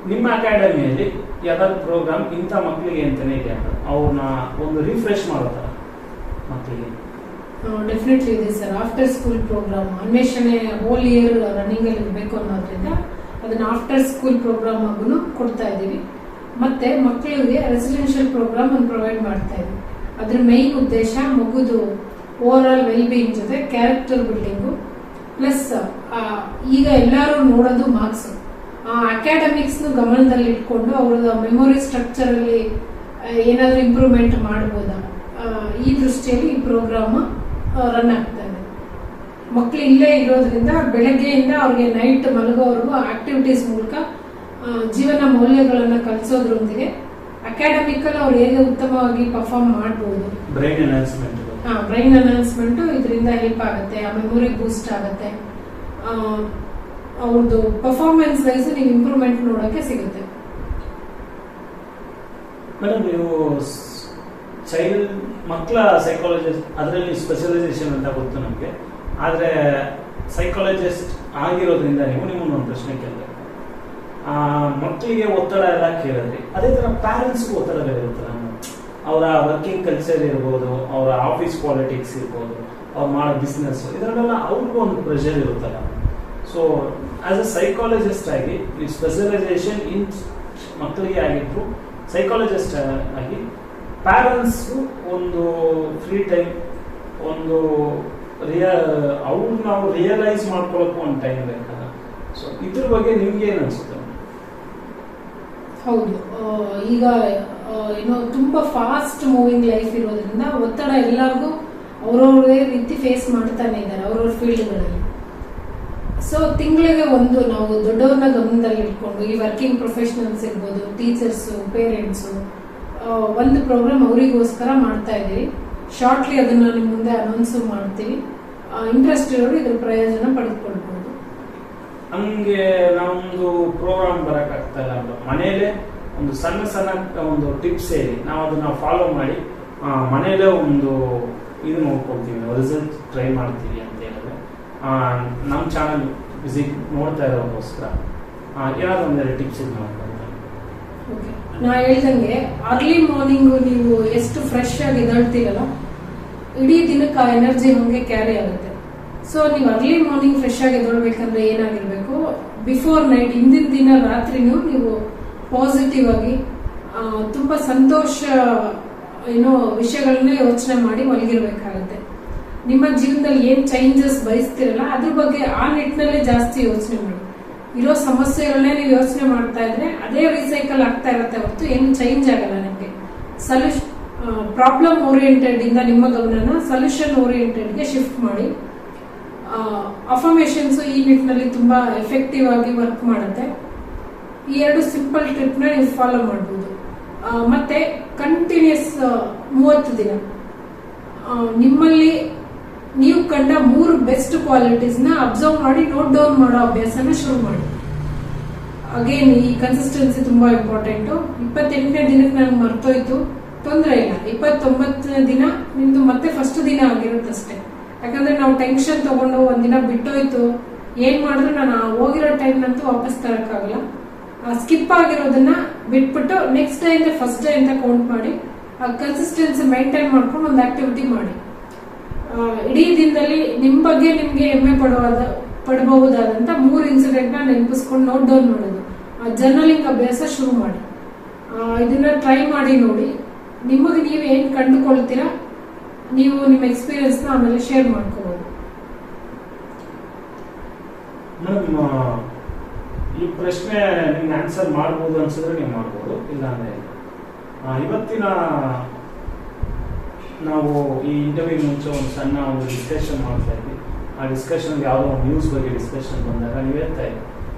ನಿಮ್ಮ ಅಕಾಡೆಮಿಯಲ್ಲಿ ಯಾವ್ದಾದ್ರು ಪ್ರೋಗ್ರಾಮ್ ಇಂಥ ಮಕ್ಕಳಿಗೆ ಅಂತಲೇ ಇದೆ ಅಂತ ಅವ್ರನ್ನ ಒಂದು ರಿಫ್ರೆಶ್ ಮಾಡೋ ಥರ ಮಕ್ಕಳಿಗೆ? ಡೆಫಿನೆಟ್ಲಿ ಇದೆ ಸರ್. ಆಫ್ಟರ್ ಸ್ಕೂಲ್ ಪ್ರೋಗ್ರಾಮ್ ಅನ್ವೇಷಣೆ ಹೋಲ್ ಇಯರ್ ರನ್ನಿಂಗ್ ಅಲ್ಲಿ ಇರಬೇಕು ಅನ್ನೋದ್ರಿಂದ ಅದನ್ನ ಆಫ್ಟರ್ ಸ್ಕೂಲ್ ಪ್ರೋಗ್ರಾಮ್ ಆಗೂ ಕೊಡ್ತಾ ಇದ್ದೀವಿ. ಮತ್ತೆ ಮಕ್ಕಳಿಗೆ ರೆಸಿಡೆನ್ಷಿಯಲ್ ಪ್ರೋಗ್ರಾಮ್ ಅನ್ನು ಪ್ರೊವೈಡ್ ಮಾಡ್ತಾ ಇದ್ದೀವಿ. ಅದ್ರ ಮೈನ್ ಉದ್ದೇಶ ಮಗುದು ಓವರ್ ಆಲ್ ವೆಲ್ ಬೀಯಿಂಗ್ ಜೊತೆ ಕ್ಯಾರೆಕ್ಟರ್ ಬಿಲ್ಡಿಂಗು ಪ್ಲಸ್ ಈಗ ಎಲ್ಲರೂ ನೋಡೋದು ಮಾರ್ಕ್ಸ್, ಅಕಾಡೆಮಿಕ್ಸ್ ಗಮನದಲ್ಲಿ ಇಟ್ಕೊಂಡು ಅವ್ರದ ಮೆಮೊರಿ ಸ್ಟ್ರಕ್ಚರ್ ಅಲ್ಲಿ ಏನಾದ್ರೂ ಇಂಪ್ರೂವ್ಮೆಂಟ್ ಮಾಡಬಹುದಾ, ಈ ದೃಷ್ಟಿಯಲ್ಲಿ ಈ ಪ್ರೋಗ್ರಾಮ್ ರನ್ ಆಗ್ತಾ ಇದೆ. ಮಕ್ಕಳು ಇಲ್ಲೇ ಇರೋದ್ರಿಂದ ಬೆಳಗ್ಗೆಯಿಂದ ಅವ್ರಿಗೆ ನೈಟ್ ಮಲಗೋವರೆಗೂ ಆಕ್ಟಿವಿಟೀಸ್ ಮೂಲಕ ಜೀವನ ಮೌಲ್ಯಗಳನ್ನ ಕಲಿಸೋದ್ರೊಂದಿಗೆ ಅಕಾಡೆಮಿಕಲ್ ಅವ್ರು ಹೇಗೆ ಉತ್ತಮವಾಗಿ ಪರ್ಫಾರ್ಮ್ ಮಾಡಬಹುದು. ಬ್ರೈನ್ ಅನೌನ್ಸ್ಮೆಂಟ್ ಇದರಿಂದ ಹೆಲ್ಪ್ ಆಗುತ್ತೆ, ಆ ಮೆಮೊರಿ ಬೂಸ್ಟ್ ಆಗುತ್ತೆ, ಅವ್ರದ್ದು ಪರ್ಫಾರ್ಮೆನ್ಸ್ ವೈಸ್ ನೀವು ಇಂಪ್ರೂವ್ಮೆಂಟ್ ನೋಡೋಕೆ ಸಿಗುತ್ತೆ. ಮೇಡಮ್, ನೀವು ಚೈಲ್ಡ್ ಮಕ್ಕಳ ಸೈಕಾಲಜಿಸ್ಟ್ ಅದರಲ್ಲಿ ಸ್ಪೆಷಲೈಸೇಷನ್ ಅಂತ ಗೊತ್ತು ನಮಗೆ. ಆದರೆ ಸೈಕಾಲಜಿಸ್ಟ್ ಆಗಿರೋದ್ರಿಂದ ನಿಮ್ಮನ್ನೊಂದು ಪ್ರಶ್ನೆ ಕೇಳಬೇಕು. ಮಕ್ಕಳಿಗೆ ಒತ್ತಡ ಎಲ್ಲ ಕೇಳಿದ್ರಿ, ಅದೇ ಥರ ಪ್ಯಾರೆಂಟ್ಸ್ಗೂ ಒತ್ತಡಗಳಿರುತ್ತಲ್ಲ. ಅವರ ವರ್ಕಿಂಗ್ ಕಲ್ಚರ್ ಇರ್ಬೋದು, ಅವರ ಆಫೀಸ್ ಪಾಲಿಟಿಕ್ಸ್ ಇರ್ಬೋದು, ಅವ್ರು ಮಾಡೋ ಬಿಸ್ನೆಸ್, ಇದರಲ್ಲೆಲ್ಲ ಅವ್ರಿಗೂ ಒಂದು ಪ್ರೆಷರ್ ಇರುತ್ತಲ್ಲ. ಸೊ ಆಸ್ ಅ ಸೈಕಾಲಜಿಸ್ಟ್ ಆಗಿ ನೀವು ಸ್ಪೆಷಲೈಸೇಷನ್ ಇನ್ ಮಕ್ಕಳಿಗೆ ಆಗಿದ್ರು, ಸೈಕಾಲಜಿಸ್ಟ್ ಆಗಿ ಪ್ಯಾರೆಂಟ್ಸ್ಗೂ ಒಂದು ಫ್ರೀ ಟೈಮ್, ಒಂದು ಅವ್ರನ್ನ ನಾವು ರಿಯಲೈಸ್ ಮಾಡ್ಕೊಳ್ಳೋಕ್ಕೂ ಒಂದು ಟೈಮ್ ಬೇಕಲ್ಲ. ಸೊ ಇದ್ರ ಬಗ್ಗೆ ನಿಮ್ಗೆ ಏನು ಅನ್ಸುತ್ತೆ? ಹೌದು, ಈಗ ಏನೋ ತುಂಬಾ ಫಾಸ್ಟ್ ಮೂವಿಂಗ್ ಲೈಫ್ ಇರೋದ್ರಿಂದ ಒತ್ತಡ ಎಲ್ಲರಿಗೂ ಅವ್ರವ್ರದೇ ರೀತಿ ಫೇಸ್ ಮಾಡ್ತಾನೆ ಇದ್ದಾರೆ ಅವ್ರವ್ರ ಫೀಲ್ಡ್ಗಳಲ್ಲಿ. ಸೊ ತಿಂಗಳಿಗೆ ಒಂದು ನಾವು ದೊಡ್ಡವ್ರನ್ನ ಗಮನದಲ್ಲಿ ಇಟ್ಕೊಂಡು ಈ ವರ್ಕಿಂಗ್ ಪ್ರೊಫೆಷನಲ್ಸ್ ಇರ್ಬೋದು, ಟೀಚರ್ಸು, ಪೇರೆಂಟ್ಸು, ಒಂದು ಪ್ರೋಗ್ರಾಮ್ ಅವರಿಗೋಸ್ಕರ ಮಾಡ್ತಾ ಇದ್ದೀವಿ. ಶಾರ್ಟ್ಲಿ ಅದನ್ನ ನಿಮ್ಮ ಮುಂದೆ ಅನೌನ್ಸ್ ಮಾಡ್ತೀವಿ. ಇಂಟ್ರೆಸ್ಟ್ ಇರೋರು ಇದ್ರ ಪ್ರಯೋಜನ ಪಡೆದುಕೊಳ್ಬಹುದು. ಹಂಗೆ ನಾವೊಂದು ಪ್ರೋಗ್ರಾಮ್ ಬರಕ್ಕಾಗ್ತಾ ಇಲ್ಲ, ಮನೆಯಲ್ಲೇ ಒಂದು ಸಣ್ಣ ಸಣ್ಣ ಒಂದು ಟಿಪ್ಸ್ ಹೇಳಿ ನಾವು ಅದನ್ನ ಫಾಲೋ ಮಾಡಿ ಮನೆಯಲ್ಲೇ ಒಂದು ಇದು ನೋಡ್ಕೊಳ್ತೀವಿ, ರಿಸಲ್ಟ್ ಟ್ರೈ ಮಾಡ್ತೀವಿ ಅಂತ ಹೇಳಿದ್ರೆ ನಮ್ಮ ಚಾನಲ್ ವಿಸಿಟ್ ನೋಡ್ತಾ ಇರೋದಕ್ಕೋಸ್ಕರ ಏನಾದ್ರು ಒಂದೆರಡು ಟಿಪ್ಸ್ ಇದು ಮಾಡ್ಕೊಂಡು. ಓಕೆ, ನಾ ಹೇಳ್ದಂಗೆ ಅರ್ಲಿ ಮಾರ್ನಿಂಗ್ ನೀವು ಎಷ್ಟು ಫ್ರೆಶ್ ಆಗಿ ಎದ್ದೇಳ್ತೀರಲ್ಲ, ಇಡೀ ದಿನಕ್ಕೆ ಆ ಎನರ್ಜಿ ನಮಗೆ ಕ್ಯಾರಿ ಆಗುತ್ತೆ. ಸೊ ನೀವು ಅರ್ಲಿ ಮಾರ್ನಿಂಗ್ ಫ್ರೆಶ್ ಆಗಿ ಎದ್ದೇಳ್ಬೇಕಂದ್ರೆ ಏನಾಗಿರ್ಬೇಕು, ಬಿಫೋರ್ ನೈಟ್ ಹಿಂದಿನ ದಿನ ರಾತ್ರಿನೂ ನೀವು ಪಾಸಿಟಿವ್ ಆಗಿ ತುಂಬಾ ಸಂತೋಷ ವಿಷಯಗಳನ್ನೇ ಯೋಚನೆ ಮಾಡಿ ಮಲಗಿರ್ಬೇಕಾಗತ್ತೆ. ನಿಮ್ಮ ಜೀವನದಲ್ಲಿ ಏನ್ ಚೇಂಜಸ್ ಬಯಸ್ತಿರಲ್ಲ ಅದ್ರ ಬಗ್ಗೆ ಆ ನಿಟ್ಟಿನಲ್ಲೇ ಜಾಸ್ತಿ ಯೋಚನೆ ಮಾಡಿ. ಇರೋ ಸಮಸ್ಯೆಗಳನ್ನೇ ನೀವು ಯೋಚನೆ ಮಾಡ್ತಾ ಇದ್ರೆ ಅದೇ ರೀಸೈಕಲ್ ಆಗ್ತಾ ಇರುತ್ತೆ ಹೊರತು ಏನು ಚೇಂಜ್ ಆಗಲ್ಲ ನಿಮಗೆ. ಪ್ರಾಬ್ಲಮ್ ಓರಿಯೆಂಟೆಡ್ ಇಂದ ನಿಮ್ಮ ಗಮನನ ಸೊಲ್ಯೂಷನ್ ಓರಿಯೆಂಟೆಡ್ಗೆ ಶಿಫ್ಟ್ ಮಾಡಿ. ಅಫರ್ಮೇಷನ್ಸ್ ಈ ನಿಟ್ಟಿನಲ್ಲಿ ತುಂಬಾ ಎಫೆಕ್ಟಿವ್ ಆಗಿ ವರ್ಕ್ ಮಾಡುತ್ತೆ. ಈ 2 ಸಿಂಪಲ್ ಟ್ರಿಪ್ನ ನೀವು ಫಾಲೋ ಮಾಡ್ಬೋದು. ಮತ್ತೆ ಕಂಟಿನ್ಯೂಸ್ 30 ದಿನ ನಿಮ್ಮಲ್ಲಿ ನೀವು ಕಂಡ 3 ಬೆಸ್ಟ್ ಕ್ವಾಲಿಟೀಸ್ನ ಅಬ್ಸರ್ವ್ ಮಾಡಿ ನೋಟ್ ಡೌನ್ ಮಾಡೋ ಅಭ್ಯಾಸನ ಶುರು ಮಾಡಿ. ಅಗೇನ್ ಈ ಕನ್ಸಿಸ್ಟೆನ್ಸಿ ತುಂಬಾ ಇಂಪಾರ್ಟೆಂಟು. 28ನೇ ದಿನಕ್ಕೆ ನನಗೆ ಮರ್ತೋಯ್ತು, ತೊಂದರೆ ಇಲ್ಲ. 29ನೇ ದಿನ ನಿಮ್ದು ಮತ್ತೆ ಫಸ್ಟ್ ದಿನ ಆಗಿರುತ್ತಷ್ಟೇ. ಯಾಕಂದ್ರೆ ನಾವು ಟೆನ್ಷನ್ ತಗೊಂಡು ಒಂದಿನ ಬಿಟ್ಟೋಯ್ತು, ಏನ್ ಮಾಡಿದ್ರು ನಾನು ಹೋಗಿರೋ ಟೈಮ್ನಂತೂ ವಾಪಸ್ ತರಕ್ಕಾಗಲ್ಲ. ಸ್ಕಿಪ್ ಆಗಿರೋದನ್ನ ಬಿಟ್ಬಿಟ್ಟು ನೆಕ್ಸ್ಟ್ ಡೇ ಇಂದ ಫಸ್ಟ್ ಡೇ ಅಂತ ಕೌಂಟ್ ಮಾಡಿ ಆ ಕನ್ಸಿಸ್ಟೆನ್ಸಿ ಮೈಂಟೈನ್ ಮಾಡ್ಕೊಂಡು ಒಂದು ಆಕ್ಟಿವಿಟಿ ಮಾಡಿ. ಇಡೀ ದಿನದಲ್ಲಿ ನಿಮ್ ಬಗ್ಗೆ ನಿಮ್ಗೆ ಹೆಮ್ಮೆ ಪಡಬಹುದಾದಂತ 3 ಇನ್ಸಿಡೆಂಟ್ ನ ನೆನಪಿಸ್ಕೊಂಡು ನೋಟ್ ಡೌನ್ ಮಾಡೋದು, ಜರ್ನಲಿಂಗ್ ಅಭ್ಯಾಸ ಶುರು ಮಾಡಿ. ಇದನ್ನ ಟ್ರೈ ಮಾಡಿ ನೋಡಿ. ನಿಮಗೆ ನೀವು ಏನ್ ಕಂಡುಕೊಳ್ತೀರಾ ನೀವು ನಿಮ್ಮ ಎಕ್ಸ್ಪೀರಿಯನ್ಸ್ ನ ಆಮೇಲೆ ಶೇರ್ ಮಾಡ್ಕೋಬಹುದು. ಮೇಡಮ್, ಈ ಪ್ರಶ್ನೆ ನಿಮ್ಗೆ ಆನ್ಸರ್ ಮಾಡ್ಬೋದು ಅನ್ಸಿದ್ರೆ ನೀವು ಮಾಡ್ಬೋದು, ಇಲ್ಲ ಅಂದ್ರೆ ಇವತ್ತಿನ ನಾವು ಈ ಇಂಟರ್ವ್ಯೂ ಮುಂಚೆ ಒಂದು ಡಿಸ್ಕಷನ್ ಮಾಡ್ತಾ ಇದ್ವಿ. ಆ ಡಿಸ್ಕಷನ್ ಯಾವುದೋ ಒಂದು ನ್ಯೂಸ್ ಬಗ್ಗೆ ಡಿಸ್ಕಷನ್ ಬಂದಾಗ ನೀವು ಹೇಳ್ತಾ ಇದ್ವಿ,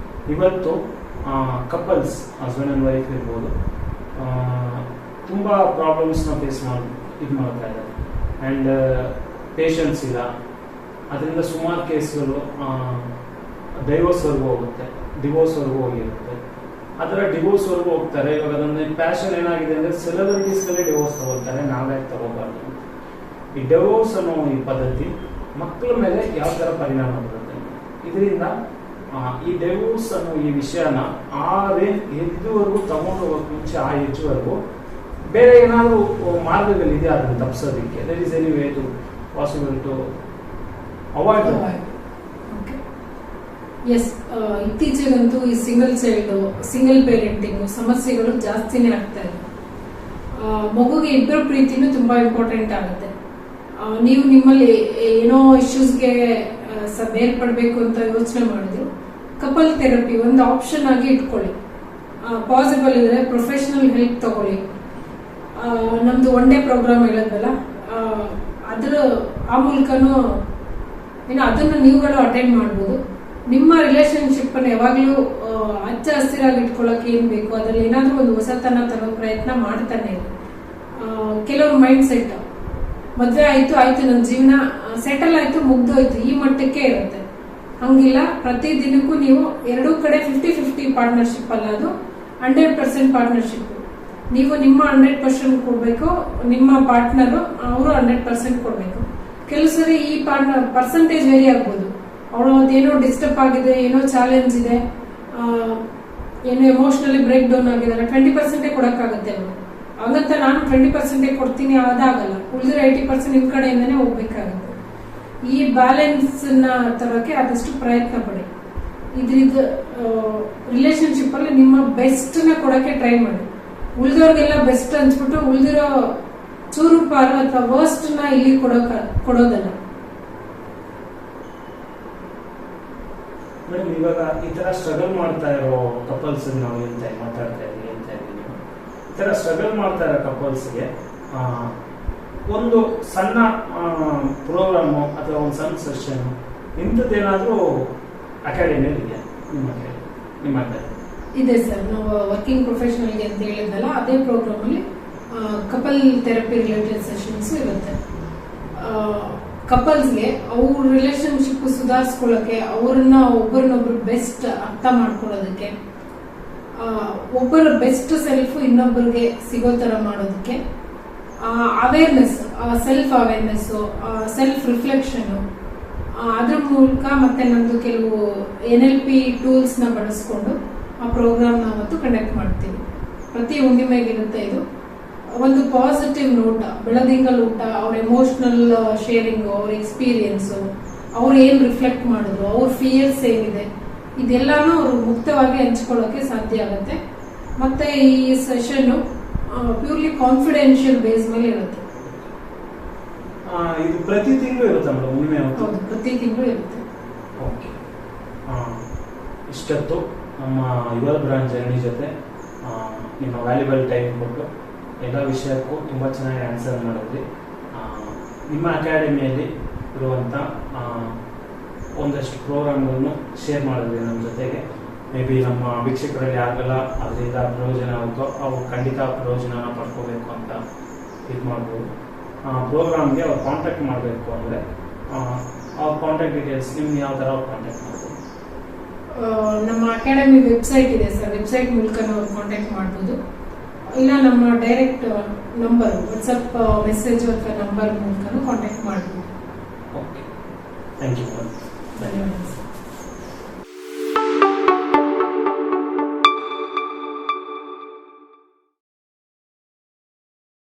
ಇವತ್ತು ಕಪಲ್ಸ್ ಹಸ್ಬೆಂಡ್ ಅಂಡ್ ವೈಫ್ ಇರ್ಬೋದು ತುಂಬ ಪ್ರಾಬ್ಲಮ್ಸ್ನ ಫೇಸ್ ಮಾಡ್ತಾ ಇದ್ದಾರೆ. ಆ್ಯಂಡ್ ಪೇಷನ್ಸ್ ಇಲ್ಲ, ಅದರಿಂದ ಸುಮಾರು ಕೇಸ್ಗಳು ಡಿವೋರ್ಸ್ವರೆಗೂ ಹೋಗಿರುತ್ತೆ. ಅದರ ಡಿವೋರ್ಸ್ವರೆಗೂ ಹೋಗ್ತಾರೆ. ಇವಾಗ ಅದೊಂದು ಪ್ಯಾಷನ್ ಏನಾಗಿದೆ ಅಂದರೆ ಸೆಲೆಬ್ರಿಟೀಸ್ಗಳೇ ಡಿವೋರ್ಸ್ ತಗೊಳ್ತಾರೆ, ನಾವೇ ತಗೋಬಾರ್ದು. ಈ ಡಿವೋರ್ಸ್ ಅನ್ನೋ ಈ ಪದ್ಧತಿ ಮಕ್ಕಳ ಮೇಲೆ ಯಾವ ಥರ ಪರಿಣಾಮ ಬರುತ್ತೆ, ಇದರಿಂದ ಈ ಡಿವೋರ್ಸ್ ಅನ್ನೋ ಈ ವಿಷಯನ ಇದುವರೆಗೂ ತಗೊಂಡು ಹೋಗೋಕೆ ಮುಂಚೆ ಆ ಏಜ್ವರೆಗೂ ಬೇರೆ ಏನಾದರೂ ಮಾರ್ಗಗಳಿದೆಯಾ ಅದನ್ನು ತಪ್ಪಿಸೋದಕ್ಕೆ? There is any way to possible to avoid? Yes, ಇತ್ತೀಚೆಗಂತೂ ಈ ಸಿಂಗಲ್ ಪೇರೆಂಟಿಂಗ್ ಸಮಸ್ಯೆಗಳು ಜಾಸ್ತಿನೇ ಆಗ್ತಾ ಇದೆ. ಮಗುಗೆ ಇಬ್ಬರ ಪ್ರೀತಿನೂ ತುಂಬಾ ಇಂಪಾರ್ಟೆಂಟ್ ಆಗುತ್ತೆ. ನೀವು ನಿಮ್ಮಲ್ಲಿ ಏನೋ ಇಶ್ಯೂಸ್ಗೆ ಬೇರ್ಪಡಬೇಕು ಅಂತ ಯೋಚನೆ ಮಾಡಿದ್ರು, ಕಪಲ್ ಥೆರಪಿ ಒಂದು ಆಪ್ಷನ್ ಆಗಿ ಇಟ್ಕೊಳ್ಳಿ. ಪಾಸಿಬಲ್ ಇದ್ರೆ ಪ್ರೊಫೆಷನಲ್ ಹೆಲ್ಪ್ ತಗೊಳ್ಳಿ. ನಮ್ದು 1 ಡೇ ಪ್ರೋಗ್ರಾಮ್ ಹೇಳಿದ್ವಲ್ಲ, ಆ ಮೂಲಕನೂ ಅದನ್ನು ನೀವುಗಳು ಅಟೆಂಡ್ ಮಾಡ್ಬೋದು. ನಿಮ್ಮ ರಿಲೇಶನ್ಶಿಪ್ ಅನ್ನು ಯಾವಾಗ್ಲೂ ಹಚ್ಚ ಹಸಿರಾಗಿ ಇಟ್ಕೊಳ್ಳೋಕೆ ಏನ್ ಬೇಕು ಅದ್ರಲ್ಲಿ ಏನಾದ್ರೂ ಒಂದು ಹೊಸತನ ತರೋ ಪ್ರಯತ್ನ ಮಾಡ್ತಾನೆ ಇದೆ. ಕೆಲವರು ಮೈಂಡ್ ಸೆಟ್ ಮದ್ವೆ ಆಯ್ತು ನನ್ನ ಜೀವನ ಸೆಟಲ್ ಆಯ್ತು ಮುಗ್ದೋಯ್ತು ಈ ಮಟ್ಟಕ್ಕೆ ಇರುತ್ತೆ. ಹಂಗಿಲ್ಲ, ಪ್ರತಿ ದಿನಕ್ಕೂ ನೀವು 2 ಕಡೆ 50-50 ಪಾರ್ಟ್ನರ್ಶಿಪ್ ಅಲ್ಲ, ಅದು 100% ಪಾರ್ಟ್ನರ್ಶಿಪ್. ನೀವು ನಿಮ್ಮ 100% ಕೊಡ್ಬೇಕು, ನಿಮ್ಮ ಪಾರ್ಟ್ನರ್ ಅವರು 100% ಕೊಡ್ಬೇಕು. ಕೆಲವು ಸರಿ ಈ ಪರ್ಸೆಂಟೇಜ್ ವೇರಿ ಆಗ್ಬೋದು. ಅವಳು ಅದೇನೋ ಡಿಸ್ಟರ್ಬ್ ಆಗಿದೆ, ಏನೋ ಚಾಲೆಂಜ್ ಇದೆ, ಏನೋ ಎಮೋಷನಲಿ ಬ್ರೇಕ್ ಡೌನ್ ಆಗಿದ್ದಾರೆ, 20% ಕೊಡಕ್ಕಾಗುತ್ತೆ ಅವರು. ಹಂಗಂತ ನಾನು 20% ಕೊಡ್ತೀನಿ ಅದಾಗಲ್ಲ, ಉಳಿದ್ರೆ 80% ನಿಮ್ ಕಡೆಯಿಂದನೇ ಹೋಗ್ಬೇಕಾಗುತ್ತೆ. ಈ ಬ್ಯಾಲೆನ್ಸ್ ನ ತರೋಕೆ ಆದಷ್ಟು ಪ್ರಯತ್ನ ಪಡಿ. ಇದ್ರಿಂದ ರಿಲೇಶನ್ಶಿಪ್ ಅಲ್ಲಿ ನಿಮ್ಮ ಬೆಸ್ಟ್ ನ ಕೊಡಕ್ಕೆ ಟ್ರೈ ಮಾಡಿ. ಉಳಿದವ್ರಿಗೆಲ್ಲ ಬೆಸ್ಟ್ ಅನ್ಸ್ಬಿಟ್ಟು ಉಳಿದಿರೋ ಚೂರು ಪಾರು ಅಥವಾ ವರ್ಸ್ಟ್ ನ ಇಲ್ಲಿ ಕೊಡೋದಲ್ಲ. ಮೇಡಮ್, ಇವಾಗ ಈ ತರ ಸ್ಟ್ರಗಲ್ ಮಾಡ್ತಾ ಇರೋ ಕಪಲ್ಸ್ ನಾವು ಮಾತಾಡ್ತಾ ಇದ್ದೀವಿ, ಈ ತರ ಸ್ಟ್ರಗಲ್ ಮಾಡ್ತಾ ಇರೋ ಕಪಲ್ಸ್ಗೆ ಒಂದು ಸಣ್ಣ ಪ್ರೋಗ್ರಾಮು ಅಥವಾ ಒಂದು ಸಣ್ಣ ಸೆಷನ್ ಇಂಥದ್ದೇನಾದ್ರೂ ಅಕಾಡೆಮಿಯಲ್ಲಿ ಇದೆಯಾ ನಿಮ್ಮ ಇದೆ ಸರ್. ನಾವು ವರ್ಕಿಂಗ್ ಪ್ರೊಫೆಷನಲ್ಗೆ ಅಂತ ಹೇಳಿದ್ನಲ್ಲ, ಅದೇ ಪ್ರೋಗ್ರಾಮ್ ಅಲ್ಲಿ ಕಪಲ್ ಥೆರಪಿ ರಿಲೇಟೆಡ್ ಸೆಷನ್ಸ್ ಇರುತ್ತೆ. ಕಪಲ್ಸ್ಗೆ ಅವ್ರ ರಿಲೇಶನ್ಶಿಪ್ ಸುಧಾರಿಸ್ಕೊಳ್ಳೋಕೆ, ಅವ್ರನ್ನ ಒಬ್ಬರನ್ನೊಬ್ರು ಬೆಸ್ಟ್ ಅರ್ಥ ಮಾಡ್ಕೊಳ್ಳೋದಕ್ಕೆ, ಒಬ್ಬರ ಬೆಸ್ಟ್ ಸೆಲ್ಫ್ ಇನ್ನೊಬ್ಬರಿಗೆ ಸಿಗೋ ತರ ಮಾಡೋದಕ್ಕೆ, awareness, self awareness, self reflection, ಅದ್ರ ಮೂಲಕ ಮತ್ತೆ ನಮ್ದು ಕೆಲವು NLP ಟೂಲ್ಸ್ ನ ಬಳಸ್ಕೊಂಡು ಆ ಪ್ರೋಗ್ರಾಮ್ ನ ಅವತ್ತು ಕಂಡಕ್ಟ್ ಮಾಡ್ತೀವಿ. ಪ್ರತಿ ಹುಣ್ಣಿಮೆಗಿರುತ್ತೆ ಇದು. ಒಂದು ಪಾಸಿಟಿವ್ ನೋಟ, ಬೆಳದಿಂಗಲ್ ಊಟ, ಅವ್ರ ಎಮೋಷನಲ್ ಶೇರಿಂಗ್, ಅವ್ರ ಎಕ್ಸ್ಪೀರಿಯನ್ಸ್, ಅವ್ರು ಏನ್ ರಿಫ್ಲೆಕ್ಟ್ ಮಾಡಿದ್ರು, ಅವ್ರ ಫಿಯರ್ಸ್ ಏನಿದೆ, ಇದೆಲ್ಲಾನು ಅವರು ಮುಕ್ತವಾಗಿ ಹಂಚ್ಕೊಳ್ಳೋಕೆ ಸಾಧ್ಯ ಆಗುತ್ತೆ. ಮತ್ತೆ ಈ ಸೆಷನ್ ಪ್ಯೂರ್ಲಿ ಕಾನ್ಫಿಡೆನ್ಷಿಯಲ್ ಬೇಸ್ ಮೇಲೆ ಇರುತ್ತೆ. ಇದು ಪ್ರತಿ ತಿಂಗಳು ಇರುತ್ತೆ ಮೇಡಮ್? ಹೌದು, ಪ್ರತಿ ತಿಂಗಳು ಇರುತ್ತೆ. ಓಕೆ. ಇಷ್ಟೊತ್ತು ನಮ್ಮ ಯುವರ್ ಬ್ರಾಂಚ್ ಜರ್ನಿ ಜೊತೆ ನಿಮ್ಮ ವ್ಯಾಲ್ಯೂಬಲ್ ಟೈಮ್ ಕೊಟ್ಟು ಎಲ್ಲ ವಿಷಯಕ್ಕೂ ತುಂಬ ಚೆನ್ನಾಗಿ ಆನ್ಸರ್ ಮಾಡಿದ್ರಿ. ನಿಮ್ಮ ಅಕಾಡೆಮಿಯಲ್ಲಿ ಇರುವಂಥ ಒಂದಷ್ಟು ಪ್ರೋಗ್ರಾಮ್ಗಳನ್ನು ಶೇರ್ ಮಾಡಿದ್ವಿ ನಮ್ಮ ಜೊತೆಗೆ. ಮೇ ಬಿ ನಮ್ಮ ವೀಕ್ಷಕರಲ್ಲಿ ಯಾರಿಗೆಲ್ಲ ಅದರಿಂದ ಪ್ರಯೋಜನ ಆಗುತ್ತೋ ಅವ್ರು ಖಂಡಿತ ಪ್ರಯೋಜನ ಪಡ್ಕೋಬೇಕು ಅಂತ ಇದು ಮಾಡ್ಬೋದು. ಪ್ರೋಗ್ರಾಮ್ಗೆ ಅವ್ರು ಕಾಂಟ್ಯಾಕ್ಟ್ ಮಾಡಬೇಕು ಅಂದರೆ ಅವ್ರ ಕಾಂಟ್ಯಾಕ್ಟ್ ಡೀಟೇಲ್ಸ್ ನಿಮ್ಗೆ ಯಾವ ಥರ ಅವ್ರು ಕಾಂಟ್ಯಾಕ್ಟ್ ಮಾಡ್ಬೋದು? ನಮ್ಮ ಅಕಾಡೆಮಿ ವೆಬ್ಸೈಟ್ ಇದೆ ಸರ್, ವೆಬ್ಸೈಟ್ ಮೂಲಕ ನಾವು ಕಾಂಟ್ಯಾಕ್ಟ್ ಮಾಡ್ಬೋದು. ಇಲ್ಲ ನಮ್ಮ ಡೈರೆಕ್ಟ್ ನಂಬರ್ ವಾಟ್ಸಪ್ ಮೆಸೇಜ್ ಅಥವಾ ನಂಬರ್ ಮೂಲಕ ಕಾಂಟ್ಯಾಕ್ಟ್ ಮಾಡ್ಬೋದು. Okay, thank you. ಧನ್ಯವಾದ ಸರ್.